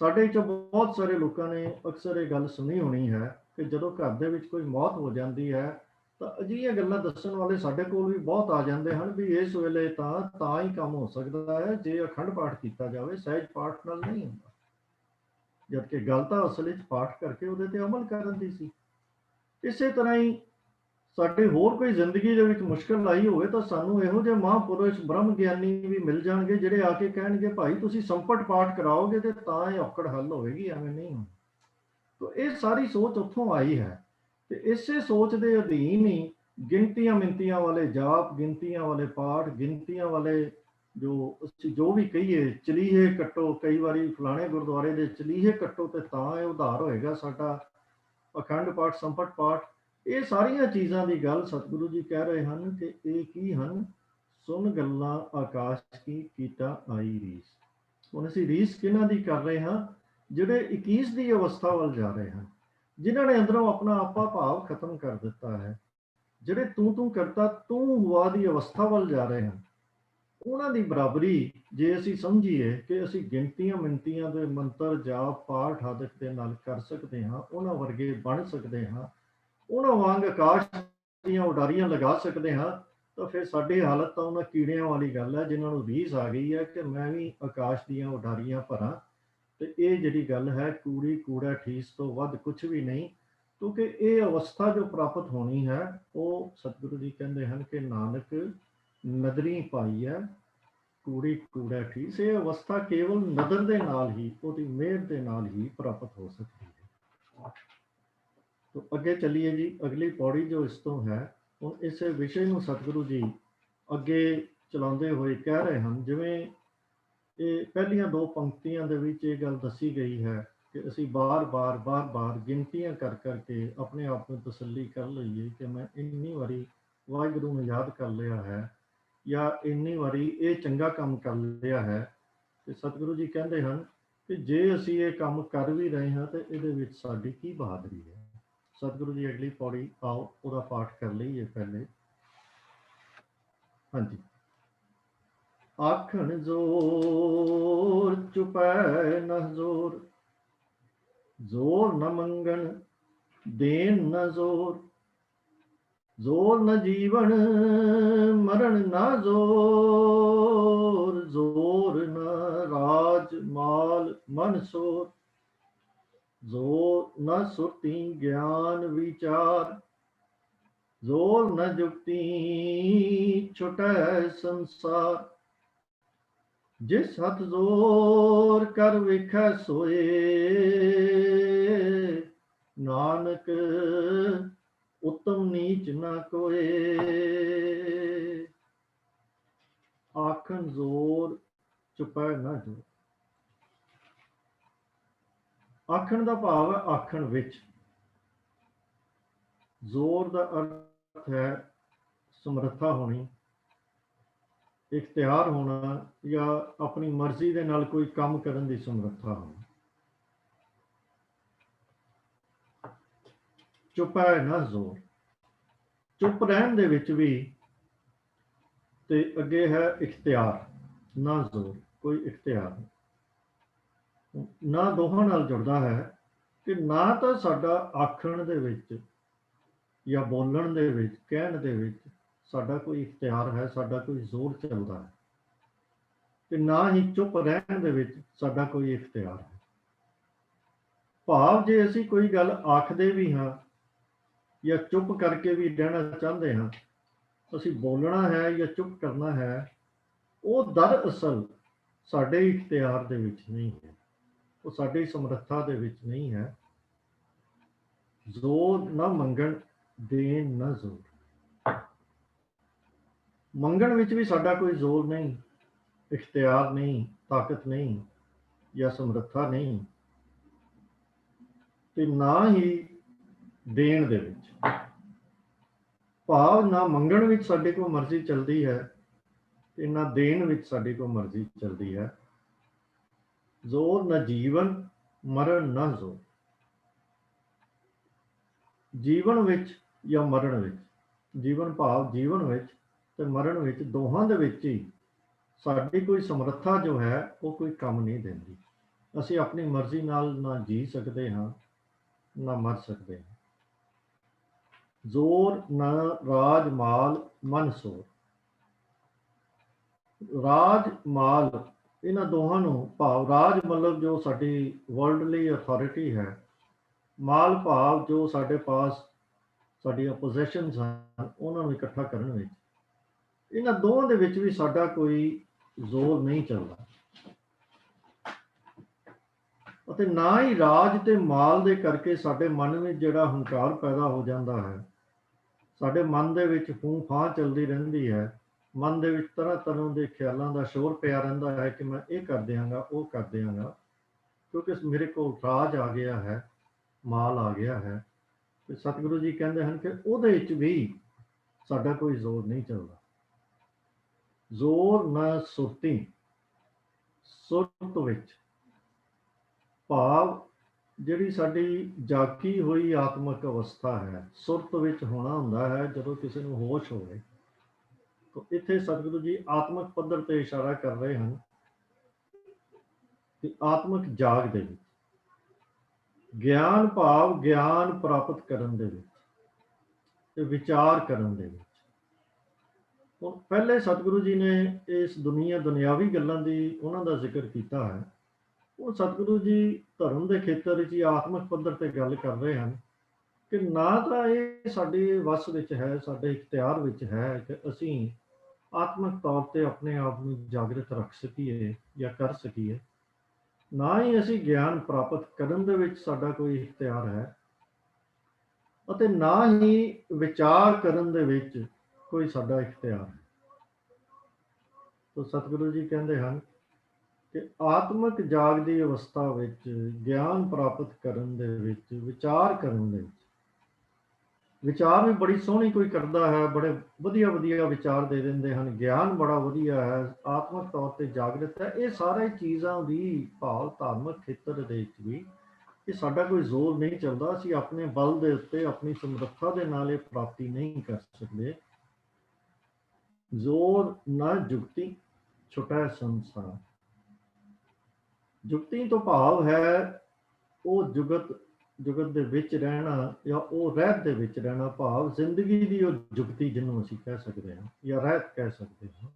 ਸਾਡੇ ਚੋਂ ਬਹੁਤ ਸਾਰੇ ਲੋਕਾਂ ਨੇ ਅਕਸਰ ਇਹ ਗੱਲ ਸੁਣੀ ਹੋਣੀ ਹੈ ਕਿ ਜਦੋਂ ਘਰ ਦੇ ਵਿੱਚ ਕੋਈ ਮੌਤ ਹੋ ਜਾਂਦੀ ਹੈ ਤਾਂ ਅਜਿਹੀਆਂ ਗੱਲਾਂ ਦੱਸਣ ਵਾਲੇ ਸਾਡੇ ਕੋਲ ਵੀ ਬਹੁਤ ਆ ਜਾਂਦੇ ਹਨ ਵੀ ਇਸ ਵੇਲੇ ਤਾਂ ਹੀ ਕੰਮ ਹੋ ਸਕਦਾ ਹੈ ਜੇ ਅਖੰਡ ਪਾਠ ਕੀਤਾ ਜਾਵੇ, ਸਹਿਜ ਪਾਠ ਨਾਲ ਨਹੀਂ ਹੁੰਦਾ। ਜਦਕਿ ਗੱਲ ਤਾਂ ਅਸਲ ਵਿੱਚ ਪਾਠ ਕਰਕੇ ਉਹਦੇ ਤੇ ਅਮਲ ਕਰਨ ਦੀ ਸੀ। ਇਸੇ ਤਰ੍ਹਾਂ ਹੀ ਸਾਡੇ ਹੋਰ ਕੋਈ ਜ਼ਿੰਦਗੀ ਦੇ ਵਿੱਚ ਮੁਸ਼ਕਲ ਆਈ ਹੋਵੇ ਤਾਂ ਸਾਨੂੰ ਇਹੋ ਜਿਹੇ ਮਹਾਂਪੁਰਸ਼ ਬ੍ਰਹਮ ਗਿਆਨੀ ਵੀ ਮਿਲ ਜਾਣਗੇ ਜਿਹੜੇ ਆ ਕੇ ਕਹਿਣਗੇ ਭਾਈ ਤੁਸੀਂ ਸੰਪਟ ਪਾਠ ਕਰਾਓਗੇ ਤੇ ਤਾਂ ਇਹ ਔਕੜ ਹੱਲ ਹੋਵੇਗੀ, ਐਵੇਂ ਨਹੀਂ ਹੋਣੀ। ਤਾਂ ਇਹ ਸਾਰੀ ਸੋਚ ਉੱਥੋਂ ਆਈ ਹੈ ਤੇ ਇਸੇ ਸੋਚ ਦੇ ਅਧੀਨ ਹੀ ਗਿਣਤੀਆਂ ਮਿੰਤੀਆਂ ਵਾਲੇ ਜਾਪ, ਗਿਣਤੀਆਂ ਵਾਲੇ ਪਾਠ, ਗਿਣਤੀਆਂ ਵਾਲੇ ਜੋ ਵੀ ਕਹੀਏ, ਚਲੀਹੇ ਕੱਟੋ, ਕਈ ਵਾਰੀ ਫਲਾਣੇ ਗੁਰਦੁਆਰੇ ਦੇ ਚਲੀਹੇ ਕੱਟੋ ਤੇ ਤਾਂ ਇਹ ਉਧਾਰ ਹੋਏਗਾ ਸਾਡਾ, ਅਖੰਡ ਪਾਠ, ਸੰਪਟ ਪਾਠ, ਇਹ ਸਾਰੀਆਂ ਚੀਜ਼ਾਂ ਦੀ ਗੱਲ ਸਤਿਗੁਰੂ ਜੀ ਕਹਿ ਰਹੇ ਹਨ ਕਿ ਇਹ ਕੀ ਹਨ? ਸੁਣ ਗੱਲਾਂ ਆਕਾਸ਼ ਕੀ ਕੀਟਾ ਆਈ ਰੀਸ। ਹੁਣ ਅਸੀਂ ਰੀਸ ਕਿਹਨਾਂ ਦੀ ਕਰ ਰਹੇ ਹਾਂ? ਜਿਹੜੇ 21 ਦੀ ਅਵਸਥਾ ਵੱਲ ਜਾ ਰਹੇ ਹਨ, ਜਿਨ੍ਹਾਂ ਨੇ ਅੰਦਰੋਂ ਆਪਣਾ ਆਪਾ ਭਾਵ ਖਤਮ ਕਰ ਦਿੱਤਾ ਹੈ, ਜਿਹੜੇ ਤੂੰ ਕਰਤਾ ਤੂੰ ਹੁਆ ਦੀ ਅਵਸਥਾ ਵੱਲ ਜਾ ਰਹੇ ਹਨ। ਉਹਨਾਂ ਦੀ ਬਰਾਬਰੀ ਜੇ ਅਸੀਂ ਸਮਝੀਏ ਕਿ ਅਸੀਂ ਗਿਣਤੀਆਂ ਮਿਣਤੀਆਂ ਦੇ ਮੰਤਰ, ਜਾਪ, ਪਾਠ ਆਦਿਕ ਦੇ ਨਾਲ ਕਰ ਸਕਦੇ ਹਾਂ, ਉਹਨਾਂ ਵਰਗੇ ਬਣ ਸਕਦੇ ਹਾਂ, ਉਹਨਾਂ ਵਾਂਗ ਆਕਾਸ਼ ਦੀਆਂ ਉਡਾਰੀਆਂ ਲਗਾ ਸਕਦੇ ਹਾਂ, ਤਾਂ ਫਿਰ ਸਾਡੀ ਹਾਲਤ ਤਾਂ ਉਹਨਾਂ ਕੀੜਿਆਂ ਵਾਲੀ ਗੱਲ ਹੈ ਜਿਨ੍ਹਾਂ ਨੂੰ ਰੀਸ ਆ ਗਈ ਹੈ ਕਿ ਮੈਂ ਵੀ ਆਕਾਸ਼ ਦੀਆਂ ਉਡਾਰੀਆਂ ਭਰਾਂ। ਤੇ ਇਹ ਜਿਹੜੀ ਗੱਲ ਹੈ ਕੂੜੀ ਕੂੜਾ ਠੀਸ ਤੋਂ ਵੱਧ ਕੁਝ ਵੀ ਨਹੀਂ, ਕਿਉਂਕਿ ਇਹ ਅਵਸਥਾ ਜੋ ਪ੍ਰਾਪਤ ਹੋਣੀ ਹੈ ਉਹ ਸਤਿਗੁਰੂ ਜੀ ਕਹਿੰਦੇ ਹਨ ਕਿ ਨਾਨਕ ਨਦਰੀ ਪਾਈ ਹੈ ਕੂੜੀ ਕੂੜਾ ਠੀਸ। ਇਹ ਅਵਸਥਾ ਕੇਵਲ ਨਦਰ ਦੇ ਨਾਲ ਹੀ, ਉਹਦੀ ਮਿਹਰ ਦੇ ਨਾਲ ਹੀ ਪ੍ਰਾਪਤ ਹੋ ਸਕਦੀ ਹੈ। तो अगे चलिए जी, अगली पौड़ी जो इस तो है ਹੁਣ ਇਸੇ ਵਿਸ਼ੇ ਨੂੰ ਸਤਿਗੁਰੂ ਜੀ ਅੱਗੇ ਚਲਾਉਂਦੇ ਹੋਏ ਕਹਿ ਰਹੇ ਹਨ, ਜਿਵੇਂ ਇਹ ਪਹਿਲੀਆਂ ਦੋ ਪੰਕਤੀਆਂ ਦੇ ਵਿੱਚ ਇਹ ਗੱਲ ਦੱਸੀ ਗਈ ਹੈ ਕਿ ਅਸੀਂ ਬਾਰ-ਬਾਰ ਗਿਣਤੀਆਂ ਕਰ ਕਰਕੇ ਆਪਣੇ ਆਪ ਨੂੰ ਤਸੱਲੀ ਕਰ ਲਈਏ ਕਿ ਮੈਂ ਇੰਨੀ ਵਾਰੀ ਵਾਹਿਗੁਰੂ ਨੂੰ ਯਾਦ ਕਰ ਲਿਆ ਹੈ ਜਾਂ ਇੰਨੀ ਵਾਰੀ ਇਹ ਚੰਗਾ ਕੰਮ ਕਰ ਲਿਆ ਹੈ। ਤੇ ਸਤਿਗੁਰੂ ਜੀ ਕਹਿੰਦੇ ਹਨ ਕਿ ਜੇ ਅਸੀਂ ਇਹ ਕੰਮ ਕਰ ਵੀ ਰਹੇ ਹਾਂ ਤੇ ਇਹਦੇ ਵਿੱਚ ਸਾਡੀ ਕੀ ਬਹਾਦਰੀ ਹੈ। ਸਤਿਗੁਰੂ ਜੀ ਅਗਲੀ ਪੌੜੀ ਆਓ ਉਹਦਾ ਪਾਠ ਕਰ ਲਈਏ ਪਹਿਲੇ। ਹਾਂਜੀ। ਆਖਣ ਜ਼ੋਰ ਚੁਪੈ ਨ ਜ਼ੋਰ, ਜ਼ੋਰ ਨ ਮੰਗਣ ਦੇਣ ਨ ਜ਼ੋਰ, ਜ਼ੋਰ ਨ ਜੀਵਨ ਮਰਨ ਨ ਜ਼ੋਰ, ਜ਼ੋਰ ਨ ਰਾਜ ਮਾਲ ਮਨ ਸੋਰ, ਜ਼ੋਰ ਨ ਸੁਰਤੀ ਗਿਆਨ ਵਿਚਾਰ, ਜ਼ੋਰ ਨ ਜੁਗਤੀ ਛੁਟੈ ਸੰਸਾਰ, ਜਿਸ ਹੱਥ ਜ਼ੋਰ ਕਰ ਵੇਖੈ ਸੋਏ, ਨਾਨਕ ਉੱਤਮ ਨੀਚ ਨਾ ਕੋਏ। ਆਖਣ ਜ਼ੋਰ ਚੁਪੈ ਨਾ ਜ਼ੋਰ। ਆਖਣ ਦਾ ਭਾਵ ਹੈ ਆਖਣ ਵਿੱਚ। ਜ਼ੋਰ ਦਾ ਅਰਥ ਹੈ ਸਮਰੱਥਾ ਹੋਣੀ, ਇਖਤਿਆਰ ਹੋਣਾ ਜਾਂ ਆਪਣੀ ਮਰਜ਼ੀ ਦੇ ਨਾਲ ਕੋਈ ਕੰਮ ਕਰਨ ਦੀ ਸਮਰੱਥਾ ਹੋਣੀ। ਚੁੱਪ ਹੈ ਨਾ ਜ਼ੋਰ। ਚੁੱਪ ਰਹਿਣ ਦੇ ਵਿੱਚ ਵੀ ਤੇ ਅੱਗੇ ਹੈ ਇਖਤਿਆਰ ਨਾ ਜ਼ੋਰ, ਕੋਈ ਇਖਤਿਆਰ ਨਹੀਂ। ਨਾ ਦੋਹਾਂ ਨਾਲ ਜੁੜਦਾ ਹੈ ਕਿ ਨਾ ਤਾਂ ਸਾਡਾ ਆਖਣ ਦੇ ਵਿੱਚ ਜਾਂ ਬੋਲਣ ਦੇ ਵਿੱਚ, ਕਹਿਣ ਦੇ ਵਿੱਚ ਸਾਡਾ ਕੋਈ ਇਖਤਿਆਰ ਹੈ, ਸਾਡਾ ਕੋਈ ਜ਼ੋਰ ਚੱਲਦਾ ਹੈ, ਤੇ ਨਾ ਹੀ ਚੁੱਪ ਰਹਿਣ ਦੇ ਵਿੱਚ ਸਾਡਾ ਕੋਈ ਇਖਤਿਆਰ ਹੈ। ਭਾਵ ਜੇ ਅਸੀਂ ਕੋਈ ਗੱਲ ਆਖਦੇ ਵੀ ਹਾਂ ਜਾਂ ਚੁੱਪ ਕਰਕੇ ਵੀ ਰਹਿਣਾ ਚਾਹੁੰਦੇ ਹਾਂ, ਅਸੀਂ ਬੋਲਣਾ ਹੈ ਜਾਂ ਚੁੱਪ ਕਰਨਾ ਹੈ, ਉਹ ਦਰਅਸਲ ਸਾਡੇ ਇਖਤਿਆਰ ਦੇ ਵਿੱਚ ਨਹੀਂ ਹੈ, ਉਹ ਸਾਡੀ ਸਮਰੱਥਾ ਦੇ ਵਿੱਚ ਨਹੀਂ ਹੈ। ਜ਼ੋਰ ਨਾ ਮੰਗਣ ਦੇਣ ਨਾ ਜ਼ੋਰ। ਮੰਗਣ ਵਿੱਚ ਵੀ ਸਾਡਾ ਕੋਈ ਜ਼ੋਰ ਨਹੀਂ, ਇਖਤਿਆਰ ਨਹੀਂ, ਤਾਕਤ ਨਹੀਂ ਜਾਂ ਸਮਰੱਥਾ ਨਹੀਂ, ਤੇ ਨਾ ਹੀ ਦੇਣ ਦੇ ਵਿੱਚ। ਭਾਵ ਨਾ ਮੰਗਣ ਵਿੱਚ ਸਾਡੇ ਕੋਲ ਮਰਜ਼ੀ ਚੱਲਦੀ ਹੈ ਤੇ ਨਾ ਦੇਣ ਵਿੱਚ ਸਾਡੀ ਕੋਲ ਮਰਜ਼ੀ ਚੱਲਦੀ ਹੈ। ਜ਼ੋਰ ਨਾ ਜੀਵਨ ਮਰਨ ਨਾ ਜ਼ੋਰ। ਜੀਵਨ ਵਿੱਚ ਜਾਂ ਮਰਨ ਵਿੱਚ, ਜੀਵਨ ਭਾਵ ਜੀਵਨ ਵਿੱਚ ਤੇ ਮਰਨ ਵਿੱਚ, ਦੋਹਾਂ ਦੇ ਵਿੱਚ ਹੀ ਸਾਡੀ ਕੋਈ ਸਮਰੱਥਾ ਜੋ ਹੈ ਉਹ ਕੋਈ ਕੰਮ ਨਹੀਂ ਦਿੰਦੀ। ਅਸੀਂ ਆਪਣੀ ਮਰਜ਼ੀ ਨਾਲ ਨਾ ਜੀ ਸਕਦੇ ਹਾਂ ਨਾ ਮਰ ਸਕਦੇ ਹਾਂ। ਜ਼ੋਰ ਨਾ ਰਾਜ ਮਾਲ ਮਨ ਸੋਰ। ਰਾਜ ਮਾਲ ਇਹਨਾਂ ਦੋਹਾਂ ਨੂੰ, ਭਾਵ ਰਾਜ ਮਤਲਬ ਜੋ ਸਾਡੀ ਵਰਲਡਲੀ ਅਥਾਰਟੀ ਹੈ, ਮਾਲ ਭਾਵ ਜੋ ਸਾਡੇ ਪਾਸ ਸਾਡੀਆਂ ਪੋਜੈਸ਼ਨਸ ਹਨ, ਉਹਨਾਂ ਨੂੰ ਇਕੱਠਾ ਕਰਨ ਵਿੱਚ, ਇਹਨਾਂ ਦੋਵਾਂ ਦੇ ਵਿੱਚ ਵੀ ਸਾਡਾ ਕੋਈ ਜ਼ੋਰ ਨਹੀਂ ਚੱਲਦਾ। ਅਤੇ ਨਾ ਹੀ ਰਾਜ ਤੇ ਮਾਲ ਦੇ ਕਰਕੇ ਸਾਡੇ ਮਨ ਵਿੱਚ ਜਿਹੜਾ ਹੰਕਾਰ ਪੈਦਾ ਹੋ ਜਾਂਦਾ ਹੈ, ਸਾਡੇ ਮਨ ਦੇ ਵਿੱਚ ਫੂੰ ਫਾਂ ਚੱਲਦੀ ਰਹਿੰਦੀ ਹੈ, ਮਨ ਦੇ ਵਿੱਚ ਤਰ੍ਹਾਂ ਤਰ੍ਹਾਂ ਦੇ ਖਿਆਲਾਂ ਦਾ ਸ਼ੋਰ ਪਿਆ ਰਹਿੰਦਾ ਹੈ ਕਿ ਮੈਂ ਇਹ ਕਰ ਦਿਆਂਗਾ, ਉਹ ਕਰ ਦਿਆਂਗਾ, ਕਿਉਂਕਿ ਮੇਰੇ ਕੋਲ ਰਾਜ ਆ ਗਿਆ ਹੈ, ਮਾਲ ਆ ਗਿਆ ਹੈ। ਤੇ ਸਤਿਗੁਰੂ ਜੀ ਕਹਿੰਦੇ ਹਨ ਕਿ ਉਹਦੇ ਵਿੱਚ ਵੀ ਸਾਡਾ ਕੋਈ ਜ਼ੋਰ ਨਹੀਂ ਚੱਲਦਾ। ਜ਼ੋਰ ਨਾ ਸੁਰਤੀ। ਸੁਰਤ ਵਿੱਚ ਭਾਵ ਜਿਹੜੀ ਸਾਡੀ ਜਾਗੀ ਹੋਈ ਆਤਮਿਕ ਅਵਸਥਾ ਹੈ, ਸੁਰਤ ਵਿੱਚ ਹੋਣਾ ਹੁੰਦਾ ਹੈ ਜਦੋਂ ਕਿਸੇ ਨੂੰ ਹੋਸ਼ ਹੋਵੇ। ਤਾਂ ਇੱਥੇ ਸਤਿਗੁਰੂ ਜੀ ਆਤਮਿਕ ਪੱਧਰ ਤੇ ਇਸ਼ਾਰਾ ਕਰ ਰਹੇ ਹਨ ਕਿ ਆਤਮਿਕ ਜਾਗ ਦੇ ਵਿੱਚ, ਗਿਆਨ ਭਾਵ ਗਿਆਨ ਪ੍ਰਾਪਤ ਕਰਨ ਦੇ ਵਿੱਚ ਤੇ ਵਿਚਾਰ ਕਰਨ ਦੇ ਵਿੱਚ। ਹੁਣ ਪਹਿਲੇ ਸਤਿਗੁਰੂ ਜੀ ਨੇ ਇਸ ਦੁਨਿਆਵੀ ਗੱਲਾਂ ਦੀ ਉਹਨਾਂ ਦਾ ਜ਼ਿਕਰ ਕੀਤਾ ਹੈ। ਉਹ ਸਤਿਗੁਰੂ ਜੀ ਧਰਮ ਦੇ ਖੇਤਰ ਵਿੱਚ ਹੀ ਆਤਮਿਕ ਪੱਧਰ ਤੇ ਗੱਲ ਕਰ ਰਹੇ ਹਨ ਕਿ ਨਾ ਤਾਂ ਇਹ ਸਾਡੇ ਵੱਸ ਵਿੱਚ ਹੈ, ਸਾਡੇ ਇਖਤਿਆਰ ਵਿੱਚ ਹੈ ਕਿ ਅਸੀਂ ਆਤਮਿਕ ਤੌਰ ਤੇ ਆਪਣੇ ਆਪ ਨੂੰ ਜਾਗਰਤ ਰੱਖ ਸਕੀਏ ਜਾਂ ਕਰ ਸਕੀਏ, ਨਾ ਹੀ ਅਸੀਂ ਗਿਆਨ ਪ੍ਰਾਪਤ ਕਰਨ ਦੇ ਵਿੱਚ ਸਾਡਾ ਕੋਈ ਇਖਤਿਆਰ ਹੈ, ਅਤੇ ਨਾ ਹੀ ਵਿਚਾਰ ਕਰਨ ਦੇ ਵਿੱਚ ਕੋਈ ਸਾਡਾ ਇਖਤਿਆਰ ਹੈ। ਤਾਂ ਸਤਿਗੁਰੂ ਜੀ ਕਹਿੰਦੇ ਹਨ ਕਿ ਆਤਮਿਕ ਜਾਗਦੀ ਅਵਸਥਾ ਵਿੱਚ ਗਿਆਨ ਪ੍ਰਾਪਤ ਕਰਨ ਦੇ ਵਿੱਚ ਵਿਚਾਰ ਕਰਨ ਦੇ ਵਿੱਚ ਵਿਚਾਰ ਵੀ ਬੜੀ ਸੋਹਣੀ ਕੋਈ ਕਰਦਾ ਹੈ, ਬੜੇ ਵਧੀਆ ਵਧੀਆ ਵਿਚਾਰ ਦੇ ਦਿੰਦੇ ਹਨ, ਗਿਆਨ ਬੜਾ ਵਧੀਆ ਹੈ, ਆਤਮਿਕ ਤੌਰ ਤੇ ਜਾਗਰਤ ਹੈ। ਇਹ ਸਾਰੇ ਚੀਜ਼ਾਂ ਵੀ ਭਾਵ ਧਾਰਮਿਕ ਖੇਤਰ ਦੇ ਵਿੱਚ ਵੀ ਇਹ ਸਾਡਾ ਕੋਈ ਜ਼ੋਰ ਨਹੀਂ ਚੱਲਦਾ, ਅਸੀਂ ਆਪਣੇ ਬਲ ਦੇ ਉੱਤੇ ਆਪਣੀ ਸਮਰੱਥਾ ਦੇ ਨਾਲ ਇਹ ਪ੍ਰਾਪਤੀ ਨਹੀਂ ਕਰ ਸਕਦੇ। ਜ਼ੋਰ ਨਾ ਜੁਗਤੀ ਛੁਟੈ ਸੰਸਾਰ। ਜੁਗਤੀ ਤੋਂ ਭਾਵ ਹੈ ਉਹ ਜੁਗਤ ਦੇ ਵਿੱਚ ਰਹਿਣਾ ਜਾਂ ਉਹ ਰਹਿਤ ਦੇ ਵਿੱਚ ਰਹਿਣਾ, ਭਾਵ ਜ਼ਿੰਦਗੀ ਦੀ ਉਹ ਜੁਗਤੀ ਜਿਹਨੂੰ ਅਸੀਂ ਕਹਿ ਸਕਦੇ ਹਾਂ ਜਾਂ ਰਹਿਤ ਕਹਿ ਸਕਦੇ ਹਾਂ।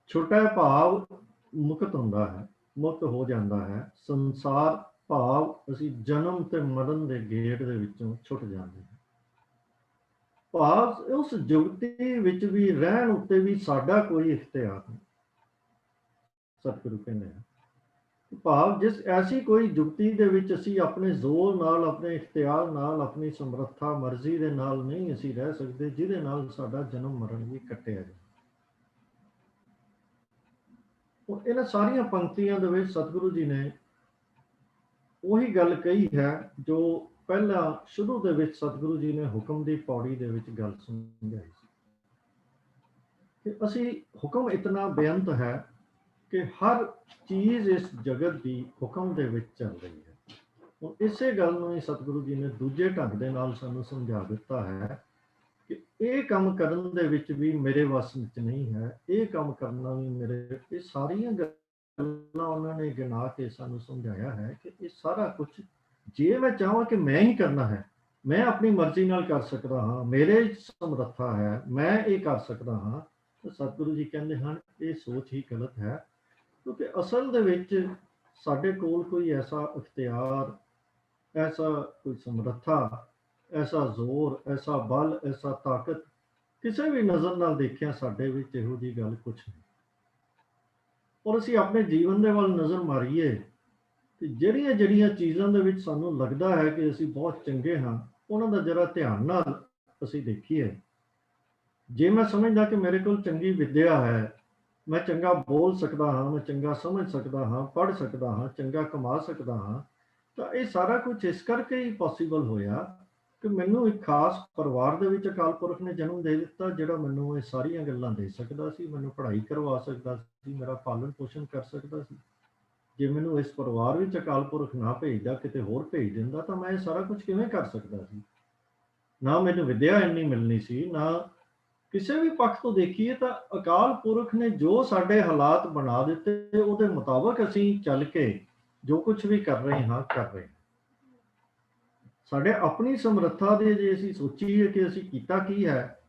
ਛੁਟੈ ਭਾਵ ਮੁਕਤ ਹੁੰਦਾ ਹੈ, ਮੁਕਤ ਹੋ ਜਾਂਦਾ ਹੈ। ਸੰਸਾਰ ਭਾਵ ਅਸੀਂ ਜਨਮ ਤੇ ਮਰਨ ਦੇ ਗੇੜ ਦੇ ਵਿੱਚੋਂ ਛੁੱਟ ਜਾਂਦੇ ਹਾਂ। ਭਾਵ ਉਸ ਜੁਗਤੀ ਵਿੱਚ ਵੀ ਰਹਿਣ ਉੱਤੇ ਵੀ ਸਾਡਾ ਕੋਈ ਇਖਤਿਆਰ ਨਹੀਂ। ਸਤਿਗੁਰੂ ਕਹਿੰਦੇ ਹਨ ਭਾਵ ਜਿਸ ਐਸੀ ਕੋਈ ਜੁਗਤੀ ਦੇ ਵਿੱਚ ਅਸੀਂ ਆਪਣੇ ਜ਼ੋਰ ਨਾਲ, ਆਪਣੇ ਇਖਤਿਆਰ ਨਾਲ, ਆਪਣੀ ਸਮਰੱਥਾ ਮਰਜ਼ੀ ਦੇ ਨਾਲ ਨਹੀਂ ਅਸੀਂ ਰਹਿ ਸਕਦੇ, ਜਿਹਦੇ ਨਾਲ ਸਾਡਾ ਜਨਮ ਮਰਨ ਵੀ ਕੱਟਿਆ ਜਾਏ। ਇਹਨਾਂ ਸਾਰੀਆਂ ਪੰਕਤੀਆਂ ਦੇ ਵਿੱਚ ਸਤਿਗੁਰੂ ਜੀ ਨੇ ਉਹੀ ਗੱਲ ਕਹੀ ਹੈ ਜੋ ਪਹਿਲਾਂ ਸ਼ੁਰੂ ਦੇ ਵਿੱਚ ਸਤਿਗੁਰੂ ਜੀ ਨੇ ਹੁਕਮ ਦੀ ਪੌੜੀ ਦੇ ਵਿੱਚ ਗੱਲ ਸਮਝਾਈ ਸੀ ਕਿ ਅਸੀਂ ਹੁਕਮ ਇਤਨਾ ਬੇਅੰਤ ਹੈ ਕਿ ਹਰ ਚੀਜ਼ ਇਸ ਜਗਤ ਦੀ ਹੁਕਮ ਦੇ ਵਿੱਚ ਚੱਲ ਰਹੀ ਹੈ। ਹੁਣ ਇਸੇ ਗੱਲ ਨੂੰ ਹੀ ਸਤਿਗੁਰੂ ਜੀ ਨੇ ਦੂਜੇ ਢੰਗ ਦੇ ਨਾਲ ਸਾਨੂੰ ਸਮਝਾ ਦਿੱਤਾ ਹੈ ਕਿ ਇਹ ਕੰਮ ਕਰਨ ਦੇ ਵਿੱਚ ਵੀ ਮੇਰੇ ਵੱਸ ਵਿੱਚ ਨਹੀਂ ਹੈ, ਇਹ ਕੰਮ ਕਰਨਾ ਵੀ ਮੇਰੇ, ਇਹ ਸਾਰੀਆਂ ਗੱਲਾਂ ਉਹਨਾਂ ਨੇ ਗਿਣਾ ਕੇ ਸਾਨੂੰ ਸਮਝਾਇਆ ਹੈ ਕਿ ਇਹ ਸਾਰਾ ਕੁਝ ਜੇ ਮੈਂ ਚਾਹਾਂ ਕਿ ਮੈਂ ਹੀ ਕਰਨਾ ਹੈ, ਮੈਂ ਆਪਣੀ ਮਰਜ਼ੀ ਨਾਲ ਕਰ ਸਕਦਾ ਹਾਂ, ਮੇਰੇ ਸਮਰੱਥਾ ਹੈ, ਮੈਂ ਇਹ ਕਰ ਸਕਦਾ ਹਾਂ, ਤਾਂ ਸਤਿਗੁਰੂ ਜੀ ਕਹਿੰਦੇ ਹਨ ਇਹ ਸੋਚ ਹੀ ਗਲਤ ਹੈ। ਕਿਉਂਕਿ ਅਸਲ ਦੇ ਵਿੱਚ ਸਾਡੇ ਕੋਲ ਕੋਈ ਐਸਾ ਇਖਤਿਆਰ, ਐਸਾ ਕੋਈ ਸਮਰੱਥਾ, ਐਸਾ ਜ਼ੋਰ, ਐਸਾ ਬਲ, ਐਸਾ ਤਾਕਤ ਕਿਸੇ ਵੀ ਨਜ਼ਰ ਨਾਲ ਦੇਖਿਆ ਸਾਡੇ ਵਿੱਚ ਇਹੋ ਜਿਹੀ ਗੱਲ ਕੁਛ ਨਹੀਂ। ਔਰ ਅਸੀਂ ਆਪਣੇ ਜੀਵਨ ਦੇ ਵੱਲ ਨਜ਼ਰ ਮਾਰੀਏ ਕਿ ਜਿਹੜੀਆਂ ਜਿਹੜੀਆਂ ਚੀਜ਼ਾਂ ਦੇ ਵਿੱਚ ਸਾਨੂੰ ਲੱਗਦਾ ਹੈ ਕਿ ਅਸੀਂ ਬਹੁਤ ਚੰਗੇ ਹਾਂ, ਉਹਨਾਂ ਦਾ ਜਰਾ ਧਿਆਨ ਨਾਲ ਅਸੀਂ ਦੇਖੀਏ। ਜੇ ਮੈਂ ਸਮਝਦਾ ਕਿ ਮੇਰੇ ਕੋਲ ਚੰਗੀ ਵਿੱਦਿਆ ਹੈ, ਮੈਂ ਚੰਗਾ ਬੋਲ ਸਕਦਾ ਹਾਂ, ਮੈਂ ਚੰਗਾ ਸਮਝ ਸਕਦਾ ਹਾਂ, ਪੜ੍ਹ ਸਕਦਾ ਹਾਂ, ਚੰਗਾ ਕਮਾ ਸਕਦਾ ਹਾਂ, ਤਾਂ ਇਹ ਸਾਰਾ ਕੁਝ ਇਸ ਕਰਕੇ ਹੀ ਪੋਸੀਬਲ ਹੋਇਆ ਕਿ ਮੈਨੂੰ ਇੱਕ ਖਾਸ ਪਰਿਵਾਰ ਦੇ ਵਿੱਚ ਅਕਾਲ ਪੁਰਖ ਨੇ ਜਨਮ ਦੇ ਦਿੱਤਾ, ਜਿਹੜਾ ਮੈਨੂੰ ਇਹ ਸਾਰੀਆਂ ਗੱਲਾਂ ਦੇ ਸਕਦਾ ਸੀ, ਮੈਨੂੰ ਪੜ੍ਹਾਈ ਕਰਵਾ ਸਕਦਾ ਸੀ, ਮੇਰਾ ਪਾਲਣ ਪੋਸ਼ਣ ਕਰ ਸਕਦਾ ਸੀ। ਜੇ ਮੈਨੂੰ ਇਸ ਪਰਿਵਾਰ ਵਿੱਚ ਅਕਾਲ ਪੁਰਖ ਨਾ ਭੇਜਦਾ, ਕਿਤੇ ਹੋਰ ਭੇਜ ਦਿੰਦਾ, ਤਾਂ ਮੈਂ ਇਹ ਸਾਰਾ ਕੁਝ ਕਿਵੇਂ ਕਰ ਸਕਦਾ ਸੀ। ਨਾ ਮੈਨੂੰ ਵਿੱਦਿਆ ਇੰਨੀ ਮਿਲਣੀ ਸੀ, ਨਾ ਕਿਸੇ ਵੀ ਪੱਖ ਤੋਂ ਦੇਖੀਏ ਤਾਂ ਅਕਾਲ ਪੁਰਖ ਨੇ ਜੋ ਸਾਡੇ ਹਾਲਾਤ ਬਣਾ ਦਿੱਤੇ, ਉਹਦੇ ਮੁਤਾਬਕ ਅਸੀਂ ਚੱਲ ਕੇ ਜੋ ਕੁਝ ਵੀ ਕਰ ਰਹੇ ਹਾਂ ਕਰ ਰਹੇ ਹਾਂ। ਸਾਡੇ ਆਪਣੀ ਸਮਰੱਥਾ ਦੇ ਜੇ ਅਸੀਂ ਸੋਚੀਏ ਕਿ ਅਸੀਂ ਕੀਤਾ ਕੀ ਹੈ,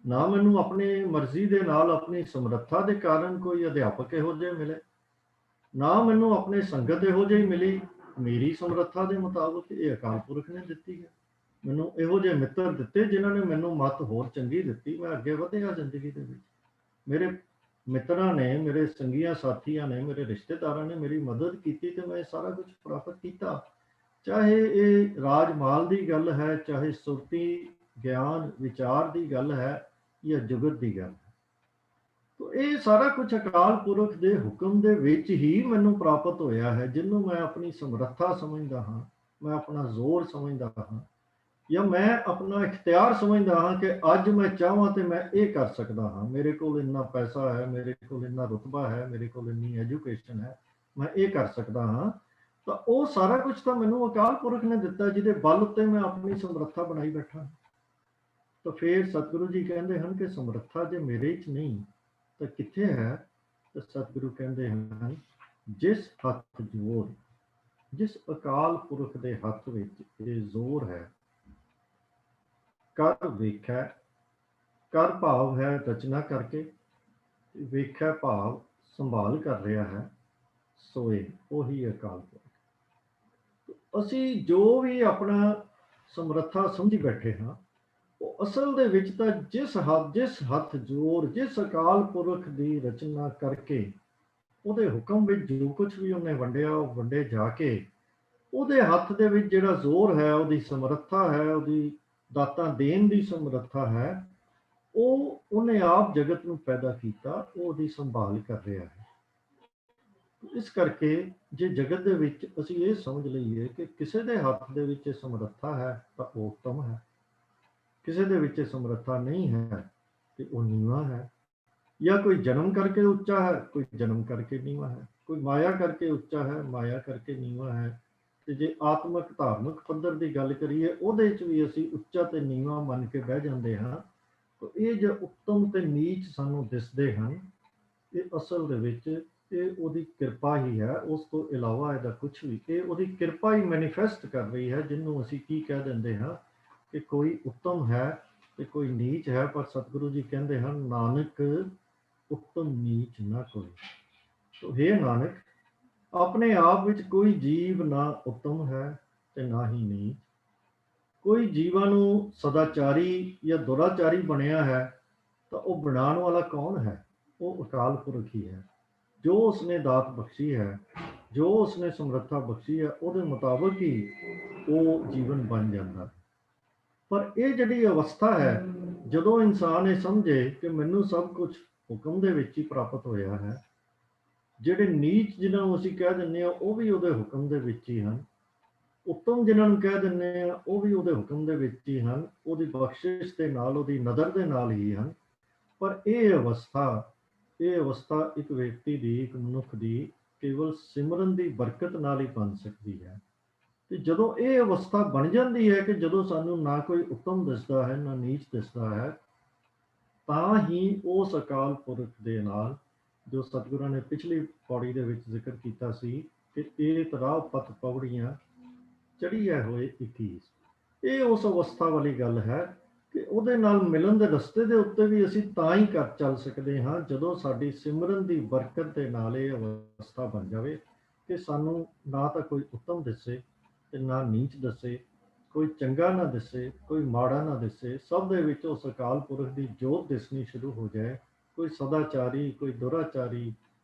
ਨਾ ਮੈਨੂੰ ਆਪਣੀ ਮਰਜ਼ੀ ਦੇ ਨਾਲ ਆਪਣੀ ਸਮਰੱਥਾ ਦੇ ਕਾਰਨ ਕੋਈ ਅਧਿਆਪਕ ਇਹੋ ਜਿਹੇ ਮਿਲੇ, ਨਾ ਮੈਨੂੰ ਆਪਣੇ ਸੰਗਤ ਇਹੋ ਜਿਹੀ ਮਿਲੀ ਮੇਰੀ ਸਮਰੱਥਾ ਦੇ ਮੁਤਾਬਕ, ਇਹ ਅਕਾਲ ਪੁਰਖ ਨੇ ਦਿੱਤੀ ਹੈ। ਮੈਨੂੰ ਇਹੋ ਜਿਹੇ ਮਿੱਤਰ ਦਿੱਤੇ ਜਿਨ੍ਹਾਂ ਨੇ ਮੈਨੂੰ ਮੱਤ ਹੋਰ ਚੰਗੀ ਦਿੱਤੀ, ਮੈਂ ਅੱਗੇ ਵਧਿਆ ਜ਼ਿੰਦਗੀ ਦੇ ਵਿੱਚ। ਮੇਰੇ ਮਿੱਤਰਾਂ ਨੇ, ਮੇਰੇ ਸੰਗੀਆਂ ਸਾਥੀਆਂ ਨੇ, ਮੇਰੇ ਰਿਸ਼ਤੇਦਾਰਾਂ ਨੇ ਮੇਰੀ ਮਦਦ ਕੀਤੀ ਤੇ ਮੈਂ ਸਾਰਾ ਕੁਝ ਪ੍ਰਾਪਤ ਕੀਤਾ। ਚਾਹੇ ਇਹ ਰਾਜ ਮਾਲ ਦੀ ਗੱਲ ਹੈ, ਚਾਹੇ ਸੁਰਤੀ ਗਿਆਨ ਵਿਚਾਰ ਦੀ ਗੱਲ ਹੈ, ਜਾਂ ਜੁਗਤ ਦੀ ਗੱਲ ਹੈ, ਤਾਂ ਇਹ ਸਾਰਾ ਕੁਝ ਅਕਾਲ ਪੁਰਖ ਦੇ ਹੁਕਮ ਦੇ ਵਿੱਚ ਹੀ ਮੈਨੂੰ ਪ੍ਰਾਪਤ ਹੋਇਆ ਹੈ, ਜਿਹਨੂੰ ਮੈਂ ਆਪਣੀ ਸਮਰੱਥਾ ਸਮਝਦਾ ਹਾਂ, ਮੈਂ ਆਪਣਾ ਜ਼ੋਰ ਸਮਝਦਾ ਹਾਂ, ਜਾਂ ਮੈਂ ਆਪਣਾ ਇਖਤਿਆਰ ਸਮਝਦਾ ਹਾਂ ਕਿ ਅੱਜ ਮੈਂ ਚਾਹਾਂ ਤੇ ਮੈਂ ਇਹ ਕਰ ਸਕਦਾ ਹਾਂ, ਮੇਰੇ ਕੋਲ ਇੰਨਾ ਪੈਸਾ ਹੈ, ਮੇਰੇ ਕੋਲ ਇੰਨਾ ਰੁਤਬਾ ਹੈ, ਮੇਰੇ ਕੋਲ ਇੰਨੀ ਐਜੂਕੇਸ਼ਨ ਹੈ, ਮੈਂ ਇਹ ਕਰ ਸਕਦਾ ਹਾਂ। ਤਾਂ ਉਹ ਸਾਰਾ ਕੁਝ ਤਾਂ ਮੈਨੂੰ ਅਕਾਲ ਪੁਰਖ ਨੇ ਦਿੱਤਾ, ਜਿਹਦੇ ਬਲ ਉੱਤੇ ਮੈਂ ਆਪਣੀ ਸਮਰੱਥਾ ਬਣਾਈ ਬੈਠਾ। ਤਾਂ ਫਿਰ ਸਤਿਗੁਰੂ ਜੀ ਕਹਿੰਦੇ ਹਨ ਕਿ ਸਮਰੱਥਾ ਜੇ ਮੇਰੇ 'ਚ ਨਹੀਂ ਤਾਂ ਕਿੱਥੇ ਹੈ। ਤਾਂ ਸਤਿਗੁਰੂ ਕਹਿੰਦੇ ਹਨ ਜਿਸ ਹੱਥ ਜ਼ੋਰ, ਜਿਸ ਅਕਾਲ ਪੁਰਖ ਦੇ ਹੱਥ ਵਿੱਚ ਇਹ ਜ਼ੋਰ ਹੈ, ਕਰ ਵੇਖੈ, ਕਰ ਭਾਵ ਹੈ ਰਚਨਾ ਕਰਕੇ, ਵੇਖੈ ਭਾਵ ਸੰਭਾਲ ਕਰ ਰਿਹਾ ਹੈ, ਸੋਏ ਉਹੀ ਅਕਾਲ ਪੁਰਖ। ਅਸੀਂ ਜੋ ਵੀ ਆਪਣਾ ਸਮਰੱਥਾ ਸਮਝੀ ਬੈਠੇ ਹਾਂ, ਉਹ ਅਸਲ ਦੇ ਵਿੱਚ ਤਾਂ ਜਿਸ ਹੱਥ ਜ਼ੋਰ, ਜਿਸ ਅਕਾਲ ਪੁਰਖ ਦੀ ਰਚਨਾ ਕਰਕੇ ਉਹਦੇ ਹੁਕਮ ਵਿੱਚ ਜੋ ਕੁਝ ਵੀ ਉਹਨੇ ਵੰਡਿਆ, ਉਹ ਵੰਡੇ ਜਾ ਕੇ ਉਹਦੇ ਹੱਥ ਦੇ ਵਿੱਚ ਜਿਹੜਾ ਜ਼ੋਰ ਹੈ, ਉਹਦੀ ਸਮਰੱਥਾ ਹੈ, ਉਹਦੀ ਦਾਤਾਂ ਦੇਣ ਦੀ ਸਮਰੱਥਾ ਹੈ, ਉਹ ਉਹਨੇ ਆਪ ਜਗਤ ਨੂੰ ਪੈਦਾ ਕੀਤਾ, ਉਹ ਉਹਦੀ ਸੰਭਾਲ ਕਰ ਰਿਹਾ ਹੈ। ਇਸ ਕਰਕੇ ਜੇ ਜਗਤ ਦੇ ਵਿੱਚ ਅਸੀਂ ਇਹ ਸਮਝ ਲਈਏ ਕਿ ਕਿਸੇ ਦੇ ਹੱਥ ਦੇ ਵਿੱਚ ਸਮਰੱਥਾ ਹੈ ਤਾਂ ਉਹ ਉੱਤਮ ਹੈ, ਕਿਸੇ ਦੇ ਵਿੱਚ ਸਮਰੱਥਾ ਨਹੀਂ ਹੈ ਤੇ ਉਹ ਨੀਵਾਂ ਹੈ। ਜਾਂ ਕੋਈ ਜਨਮ ਕਰਕੇ ਉੱਚਾ ਹੈ, ਕੋਈ ਜਨਮ ਕਰਕੇ ਨੀਵਾਂ ਹੈ, ਕੋਈ ਮਾਇਆ ਕਰਕੇ ਉੱਚਾ ਹੈ, ਮਾਇਆ ਕਰਕੇ ਨੀਵਾਂ ਹੈ। ਤੇ ਜੇ ਆਤਮਿਕ ਧਾਰਮਿਕ ਪੱਧਰ ਦੀ ਗੱਲ ਕਰੀਏ, ਉਹਦੇ 'ਚ ਵੀ ਅਸੀਂ ਉੱਚਾ ਤੇ ਨੀਵਾਂ ਮੰਨ ਕੇ ਬਹਿ ਜਾਂਦੇ ਹਾਂ। ਤਾਂ ਇਹ ਜੋ ਉੱਤਮ ਤੇ ਨੀਚ ਸਾਨੂੰ ਦਿਸਦੇ ਹਨ, ਇਹ ਅਸਲ ਦੇ ਵਿੱਚ ਇਹ ਉਹਦੀ ਕਿਰਪਾ ਹੀ ਹੈ। ਉਸ ਤੋਂ ਇਲਾਵਾ ਇਹਦਾ ਕੁਝ ਵੀ, ਇਹ ਉਹਦੀ ਕਿਰਪਾ ਹੀ ਮੈਨੀਫੈਸਟ ਕਰ ਰਹੀ ਹੈ, ਜਿਹਨੂੰ ਅਸੀਂ ਕੀ ਕਹਿ ਦਿੰਦੇ ਹਾਂ ਕਿ ਕੋਈ ਉੱਤਮ ਹੈ ਤੇ ਕੋਈ ਨੀਚ ਹੈ। ਪਰ ਸਤਿਗੁਰੂ ਜੀ ਕਹਿੰਦੇ ਹਨ, ਨਾਨਕ ਉੱਤਮ ਨੀਚ ਨਾ ਕੋਈ। ਸੋ ਹੇ ਨਾਨਕ, ਆਪਣੇ ਆਪ ਵਿੱਚ ਕੋਈ ਜੀਵ ਨਾ ਉੱਤਮ ਹੈ ਤੇ ਨਾ ਹੀ ਨੀਚ। ਕੋਈ ਜੀਵਾਂ ਨੂੰ ਸਦਾਚਾਰੀ ਜਾਂ ਦੁਰਾਚਾਰੀ ਬਣਿਆ ਹੈ ਤਾਂ ਉਹ ਬਣਾਉਣ ਵਾਲਾ ਕੌਣ ਹੈ? ਉਹ ਅਕਾਲ ਪੁਰਖ ਹੀ ਹੈ। ਜੋ ਉਸਨੇ ਦਾਤ ਬਖਸ਼ੀ ਹੈ, ਜੋ ਉਸਨੇ ਸਮਰੱਥਾ ਬਖਸ਼ੀ ਹੈ, ਉਹਦੇ ਮੁਤਾਬਕ ਹੀ ਉਹ ਜੀਵਨ ਬਣ ਜਾਂਦਾ। ਪਰ ਇਹ ਜਿਹੜੀ ਅਵਸਥਾ ਹੈ, ਜਦੋਂ ਇਨਸਾਨ ਇਹ ਸਮਝੇ ਕਿ ਮੈਨੂੰ ਸਭ ਕੁਝ ਹੁਕਮ ਦੇ ਵਿੱਚ ਹੀ ਪ੍ਰਾਪਤ ਹੋਇਆ ਹੈ, ਜਿਹੜੇ ਨੀਚ ਜਿਨ੍ਹਾਂ ਨੂੰ ਅਸੀਂ ਕਹਿ ਦਿੰਦੇ ਹਾਂ ਉਹ ਵੀ ਉਹਦੇ ਹੁਕਮ ਦੇ ਵਿੱਚ ਹੀ ਹਨ, ਉੱਤਮ ਜਿਨ੍ਹਾਂ ਨੂੰ ਕਹਿ ਦਿੰਦੇ ਆ ਉਹ ਵੀ ਉਹਦੇ ਹੁਕਮ ਦੇ ਵਿੱਚ ਹੀ ਹਨ, ਉਹਦੀ ਬਖਸ਼ਿਸ਼ ਦੇ ਨਾਲ, ਉਹਦੀ ਨਜ਼ਰ ਦੇ ਨਾਲ ਹੀ ਹਨ। ਪਰ ਇਹ ਅਵਸਥਾ ਇੱਕ ਵਿਅਕਤੀ ਦੀ, ਇੱਕ ਮਨੁੱਖ ਦੀ ਕੇਵਲ ਸਿਮਰਨ ਦੀ ਬਰਕਤ ਨਾਲ ਹੀ ਬਣ ਸਕਦੀ ਹੈ। ਤੇ ਜਦੋਂ ਇਹ ਅਵਸਥਾ ਬਣ ਜਾਂਦੀ ਹੈ ਕਿ ਜਦੋਂ ਸਾਨੂੰ ਨਾ ਕੋਈ ਉੱਤਮ ਦਿਸਦਾ ਹੈ, ਨਾ ਨੀਚ ਦਿਸਦਾ ਹੈ, ਤਾਂ ਹੀ ਉਸ ਅਕਾਲ ਪੁਰਖ ਦੇ ਨਾਲ, ਜੋ ਸਤਿਗੁਰਾਂ ਨੇ ਪਿਛਲੀ ਪੌੜੀ ਦੇ ਵਿੱਚ ਜ਼ਿਕਰ ਕੀਤਾ ਸੀ ਕਿ ਇਹ ਤਰਾਹ ਪਤ ਪੌੜੀਆਂ ਚੜ੍ਹੀਏ ਹੋਏ 21, ਇਹ ਉਸ ਅਵਸਥਾ ਵਾਲੀ ਗੱਲ ਹੈ ਕਿ ਉਹਦੇ ਨਾਲ ਮਿਲਣ ਦੇ ਰਸਤੇ ਦੇ ਉੱਤੇ ਵੀ ਅਸੀਂ ਤਾਂ ਹੀ ਕਰ ਚੱਲ ਸਕਦੇ ਹਾਂ ਜਦੋਂ ਸਾਡੀ ਸਿਮਰਨ ਦੀ ਬਰਕਤ ਦੇ ਨਾਲ ਇਹ ਅਵਸਥਾ ਬਣ ਜਾਵੇ ਕਿ ਸਾਨੂੰ ਨਾ ਤਾਂ ਕੋਈ ਉੱਤਮ ਦਿਸੇ ਤੇ ਨਾ ਨੀਚ ਦੱਸੇ, ਕੋਈ ਚੰਗਾ ਨਾ ਦਿਸੇ, ਕੋਈ ਮਾੜਾ ਨਾ ਦਿਸੇ, ਸਭ ਦੇ ਵਿੱਚ ਉਸ ਅਕਾਲ ਪੁਰਖ ਦੀ ਜੋਤ ਦਿਸਣੀ ਸ਼ੁਰੂ ਹੋ ਜਾਏ। ਕੋਈ ਸਦਾਚਾਰੀ, ਕੋਈ ਦੁਰਾਚਾਰੀ,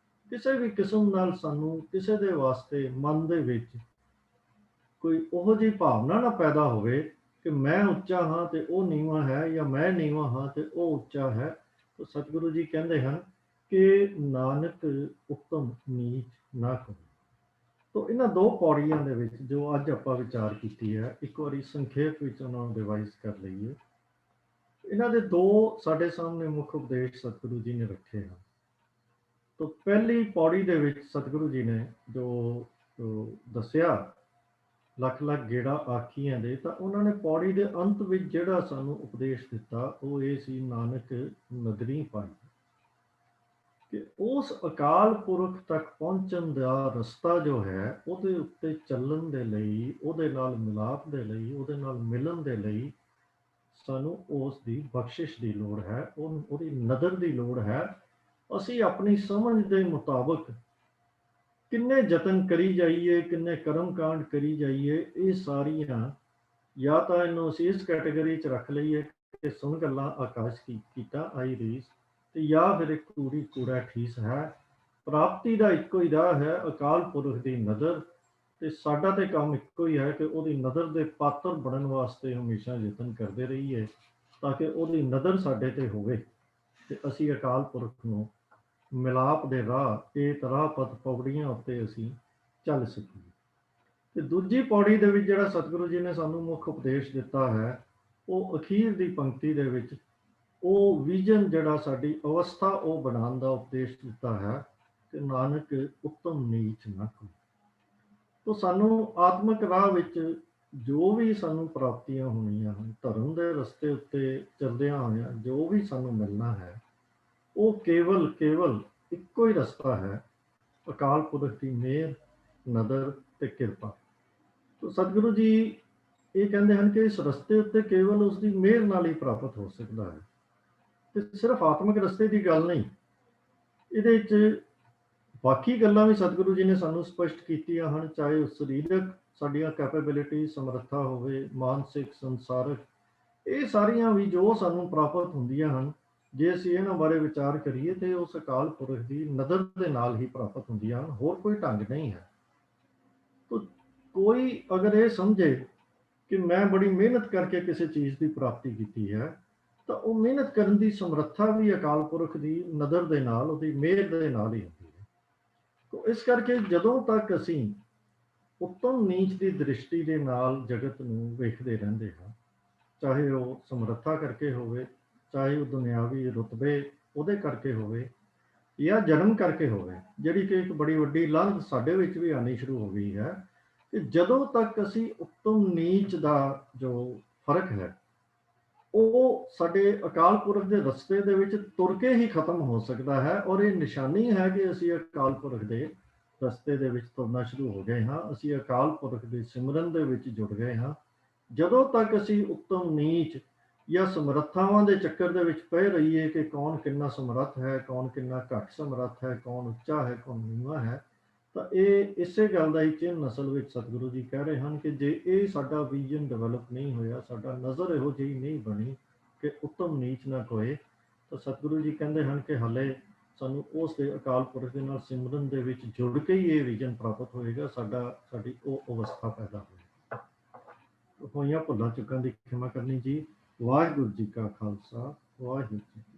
ਕਿਸੇ ਵੀ ਕਿਸਮ ਨਾਲ ਸਾਨੂੰ ਕਿਸੇ ਦੇ ਵਾਸਤੇ ਮਨ ਦੇ ਵਿੱਚ ਕੋਈ ਉਹੋ ਜਿਹੀ ਭਾਵਨਾ ਨਾ ਪੈਦਾ ਹੋਵੇ ਕਿ ਮੈਂ ਉੱਚਾ ਹਾਂ ਤੇ ਉਹ ਨੀਵਾਂ ਹੈ, ਜਾਂ ਮੈਂ ਨੀਵਾਂ ਹਾਂ ਤੇ ਉਹ ਉੱਚਾ ਹੈ। ਤਾਂ ਸਤਿਗੁਰੂ ਜੀ ਕਹਿੰਦੇ ਹਨ ਕਿ ਨਾਨਕ ਉੱਤਮ ਨੀਚ ਨਾ ਕਰੋ। ਤਾਂ ਇਹਨਾਂ ਦੋ ਪੌੜੀਆਂ ਦੇ ਵਿੱਚ ਜੋ ਅੱਜ ਆਪਾਂ ਵਿਚਾਰ ਕੀਤੀ ਹੈ, ਇੱਕ ਵਾਰੀ ਸੰਖੇਪ ਵਿੱਚ ਉਹਨਾਂ ਨੂੰ ਰਿਵਾਈਜ਼ ਕਰ ਲਈਏ। ਇਹਨਾਂ ਦੇ ਦੋ ਸਾਡੇ ਸਾਹਮਣੇ ਮੁੱਖ ਉਪਦੇਸ਼ ਸਤਿਗੁਰੂ ਜੀ ਨੇ ਰੱਖੇ ਹਨ। ਤਾਂ ਪਹਿਲੀ ਪੌੜੀ ਦੇ ਵਿੱਚ ਸਤਿਗੁਰੂ ਜੀ ਨੇ ਜੋ ਦੱਸਿਆ ਲੱਖ ਲੱਖ ਗੇੜਾ ਆਖੀਆਂ ਦੇ, ਤਾਂ ਉਹਨਾਂ ਨੇ ਪੌੜੀ ਦੇ ਅੰਤ ਵਿੱਚ ਜਿਹੜਾ ਸਾਨੂੰ ਉਪਦੇਸ਼ ਦਿੱਤਾ ਉਹ ਇਹ ਸੀ, ਨਾਨਕ ਨਦਰੀ ਪਾਈ, ਕਿ ਉਸ ਅਕਾਲ ਪੁਰਖ ਤੱਕ ਪਹੁੰਚਣ ਦਾ ਰਸਤਾ ਜੋ ਹੈ, ਉਹਦੇ ਉੱਤੇ ਚੱਲਣ ਦੇ ਲਈ, ਉਹਦੇ ਨਾਲ ਮਿਲਾਪ ਦੇ ਲਈ, ਉਹਦੇ ਨਾਲ ਮਿਲਣ ਦੇ ਲਈ ਸਾਨੂੰ ਉਸ ਦੀ ਬਖਸ਼ਿਸ਼ ਦੀ ਲੋੜ ਹੈ, ਉਹਦੀ ਨਜ਼ਰ ਦੀ ਲੋੜ ਹੈ। ਅਸੀਂ ਆਪਣੀ ਸਮਝ ਦੇ ਮੁਤਾਬਕ ਕਿੰਨੇ ਯਤਨ ਕਰੀ ਜਾਈਏ, ਕਿੰਨੇ ਕਰਮ ਕਾਂਡ ਕਰੀ ਜਾਈਏ, ਇਹ ਸਾਰੀਆਂ ਜਾਂ ਤਾਂ ਇਹਨੂੰ ਅਸੀਂ ਇਸ ਕੈਟੇਗਰੀ 'ਚ ਰੱਖ ਲਈਏ ਕਿ ਸੁਣ ਗੱਲਾਂ ਆਕਾਸ਼ ਕੀ ਕੀਤਾ ਆਈ ਰੀਸ, ਤੇ ਜਾਂ ਫਿਰ ਇੱਕ ਕੂੜੀ ਕੂੜਾ ਠੀਸ ਹੈ। ਪ੍ਰਾਪਤੀ ਦਾ ਇੱਕੋ ਹੀ ਰਾਹ ਹੈ, ਅਕਾਲ ਪੁਰਖ ਦੀ ਨਜ਼ਰ, ਤੇ ਸਾਡਾ ਤੇ ਕੰਮ ਇੱਕੋ ਹੀ ਹੈ ਕਿ ਉਹਦੀ ਨਜ਼ਰ ਦੇ ਪਾਤਰ ਬਣਨ ਵਾਸਤੇ ਹਮੇਸ਼ਾ ਯਤਨ ਕਰਦੇ ਰਹੀਏ, ਤਾਂ ਕਿ ਉਹਦੀ ਨਜ਼ਰ ਸਾਡੇ ਤੇ ਹੋਵੇ ਤੇ ਅਸੀਂ ਅਕਾਲ ਪੁਰਖ ਨੂੰ ਮਿਲਾਪ ਦੇ ਰਾਹ, ਇਹ ਤਰਾਹ ਪਤ ਪੌੜੀਆਂ ਉੱਤੇ ਅਸੀਂ ਚੱਲ ਸਕੀਏ। ਤੇ ਦੂਜੀ ਪੌੜੀ ਦੇ ਵਿੱਚ ਜਿਹੜਾ ਸਤਿਗੁਰੂ ਜੀ ਨੇ ਸਾਨੂੰ ਮੁੱਖ ਉਪਦੇਸ਼ ਦਿੱਤਾ ਹੈ, ਉਹ ਅਖੀਰ ਦੀ ਪੰਕਤੀ ਦੇ ਵਿੱਚ ਉਹ ਵਿਜ਼ਨ ਜਿਹੜਾ ਸਾਡੀ ਅਵਸਥਾ ਉਹ ਬਣਾਉਣ ਦਾ ਉਪਦੇਸ਼ ਦਿੱਤਾ ਹੈ ਕਿ ਨਾਨਕ ਉੱਤਮ ਨੀਚ ਨਾ ਕਰੋ। ਤਾਂ ਸਾਨੂੰ ਆਤਮਿਕ ਰਾਹ ਵਿੱਚ ਜੋ ਵੀ ਸਾਨੂੰ ਪ੍ਰਾਪਤੀਆਂ ਹੋਣੀਆਂ ਹਨ, ਧਰਮ ਦੇ ਰਸਤੇ ਉੱਤੇ ਚੱਲਦਿਆਂ ਹੋਇਆਂ ਜੋ ਵੀ ਸਾਨੂੰ ਮਿਲਣਾ ਹੈ, ਉਹ ਕੇਵਲ ਇੱਕੋ ਹੀ ਰਸਤਾ ਹੈ, ਅਕਾਲ ਪੁਰਖ ਦੀ ਮਿਹਰ, ਨਦਰ ਤੇ ਕਿਰਪਾ। ਤਾਂ ਸਤਿਗੁਰੂ ਜੀ ਇਹ ਕਹਿੰਦੇ ਹਨ ਕਿ ਇਸ ਰਸਤੇ ਉੱਤੇ ਕੇਵਲ ਉਸ ਦੀ ਮਿਹਰ ਨਾਲ ਹੀ ਪ੍ਰਾਪਤ ਹੋ ਸਕਦਾ ਹੈ। ਤੇ ਸਿਰਫ ਆਤਮਿਕ ਰਸਤੇ ਦੀ ਗੱਲ ਨਹੀਂ, ਇਹਦੇ 'ਚ ਬਾਕੀ ਗੱਲਾਂ ਵੀ ਸਤਿਗੁਰੂ ਜੀ ਨੇ ਸਾਨੂੰ ਸਪਸ਼ਟ ਕੀਤੀਆਂ ਹਨ, ਚਾਹੇ ਉਹ ਸਰੀਰਕ ਸਾਡੀਆਂ ਕੈਪੇਬਿਲਿਟੀ, ਸਮਰੱਥਾ ਹੋਵੇ, ਮਾਨਸਿਕ, ਸੰਸਾਰਕ, ਇਹ ਸਾਰੀਆਂ ਵੀ ਜੋ ਸਾਨੂੰ ਪ੍ਰਾਪਤ ਹੁੰਦੀਆਂ ਹਨ, ਜੇ ਅਸੀਂ ਇਹਨਾਂ ਬਾਰੇ ਵਿਚਾਰ ਕਰੀਏ ਤੇ ਉਸ ਅਕਾਲ ਪੁਰਖ ਦੀ ਨਜ਼ਰ ਦੇ ਨਾਲ ਹੀ ਪ੍ਰਾਪਤ ਹੁੰਦੀਆਂ ਹਨ, ਹੋਰ ਕੋਈ ਢੰਗ ਨਹੀਂ ਹੈ। ਤਾਂ ਕੋਈ ਅਗਰ ਇਹ ਸਮਝੇ ਕਿ ਮੈਂ ਬੜੀ ਮਿਹਨਤ ਕਰਕੇ ਕਿਸੇ ਚੀਜ਼ ਦੀ ਪ੍ਰਾਪਤੀ ਕੀਤੀ ਹੈ, ਤਾਂ ਉਹ ਮਿਹਨਤ ਕਰਨ ਦੀ ਸਮਰੱਥਾ ਵੀ ਅਕਾਲ ਪੁਰਖ ਦੀ ਨਜ਼ਰ ਦੇ ਨਾਲ, ਉਹਦੀ ਮਿਹਰ ਦੇ ਨਾਲ ਹੀ ਹੁੰਦੀ ਹੈ। ਤੋ ਇਸ ਕਰਕੇ ਜਦੋਂ ਤੱਕ ਅਸੀਂ ਉੱਤਮ ਨੀਚ ਦੀ ਦ੍ਰਿਸ਼ਟੀ ਦੇ ਨਾਲ ਜਗਤ ਨੂੰ ਵੇਖਦੇ ਰਹਿੰਦੇ ਹਾਂ, ਚਾਹੇ ਉਹ ਸਮਰੱਥਾ ਕਰਕੇ ਹੋਵੇ, ਚਾਹੇ ਉਹ ਦੁਨਿਆਵੀ ਰੁਤਬੇ ਉਹਦੇ ਕਰਕੇ ਹੋਵੇ, ਜਾਂ ਜਨਮ ਕਰਕੇ ਹੋਵੇ, ਜਿਹੜੀ ਕਿ ਇੱਕ ਬੜੀ ਵੱਡੀ ਲਾਂਘ ਸਾਡੇ ਵਿੱਚ ਵੀ ਆਉਣੀ ਸ਼ੁਰੂ ਹੋ ਗਈ ਹੈ ਕਿ ਜਦੋਂ ਤੱਕ ਅਸੀਂ ਉੱਤਮ ਨੀਚ ਦਾ ਜੋ ਫਰਕ ਹੈ ਉਹ ਸਾਡੇ ਅਕਾਲ ਪੁਰਖ ਦੇ ਰਸਤੇ ਦੇ ਵਿੱਚ ਤੁਰ ਕੇ ਹੀ ਖਤਮ ਹੋ ਸਕਦਾ ਹੈ। ਔਰ ਇਹ ਨਿਸ਼ਾਨੀ ਹੈ ਕਿ ਅਸੀਂ ਅਕਾਲ ਪੁਰਖ ਦੇ ਰਸਤੇ ਦੇ ਵਿੱਚ ਤੁਰਨਾ ਸ਼ੁਰੂ ਹੋ ਗਏ ਹਾਂ, ਅਸੀਂ ਅਕਾਲ ਪੁਰਖ ਦੇ ਸਿਮਰਨ ਦੇ ਵਿੱਚ ਜੁੜ ਗਏ ਹਾਂ। ਜਦੋਂ ਤੱਕ ਅਸੀਂ ਉੱਤਮ ਨੀਚ ਜਾਂ ਸਮਰੱਥਾਵਾਂ ਦੇ ਚੱਕਰ ਦੇ ਵਿੱਚ ਪਏ ਰਹੀਏ ਕਿ ਕੌਣ ਕਿੰਨਾ ਸਮਰੱਥ ਹੈ, ਕੌਣ ਕਿੰਨਾ ਘੱਟ ਸਮਰੱਥ ਹੈ, ਕੌਣ ਉੱਚਾ ਹੈ, ਕੌਣ ਨੀਵਾਂ ਹੈ, ਤਾਂ ਇਹ ਇਸੇ ਗੱਲ ਦਾ ਹੀ ਚਿੰਨ੍ਹ ਅਸਲ ਵਿੱਚ ਸਤਿਗੁਰੂ ਜੀ ਕਹਿ ਰਹੇ ਹਨ ਕਿ ਜੇ ਇਹ ਸਾਡਾ ਵਿਜ਼ਨ ਡਿਵੈਲਪ ਨਹੀਂ ਹੋਇਆ, ਸਾਡਾ ਨਜ਼ਰ ਇਹੋ ਜਿਹੀ ਨਹੀਂ ਬਣੀ ਕਿ ਉੱਤਮ ਨੀਚ ਨਾ ਕੋਏ, ਤਾਂ ਸਤਿਗੁਰੂ ਜੀ ਕਹਿੰਦੇ ਹਨ ਕਿ ਹਾਲੇ ਸਾਨੂੰ ਉਸ ਦੇ ਅਕਾਲ ਪੁਰਖ ਦੇ ਨਾਲ ਸਿਮਰਨ ਦੇ ਵਿੱਚ ਜੁੜ ਕੇ ਹੀ ਇਹ ਵਿਜ਼ਨ ਪ੍ਰਾਪਤ ਹੋਏਗਾ, ਸਾਡੀ ਉਹ ਅਵਸਥਾ ਪੈਦਾ ਹੋਏਗੀ। ਹੋਈਆਂ ਭੁੱਲਾਂ ਚੁੱਕਾਂ ਦੀ ਖਿਮਾ ਕਰਨੀ ਜੀ। ਵਾਹਿਗੁਰੂ ਜੀ ਕਾ ਖਾਲਸਾ, ਵਾਹਿਗੁਰੂ ਜੀ।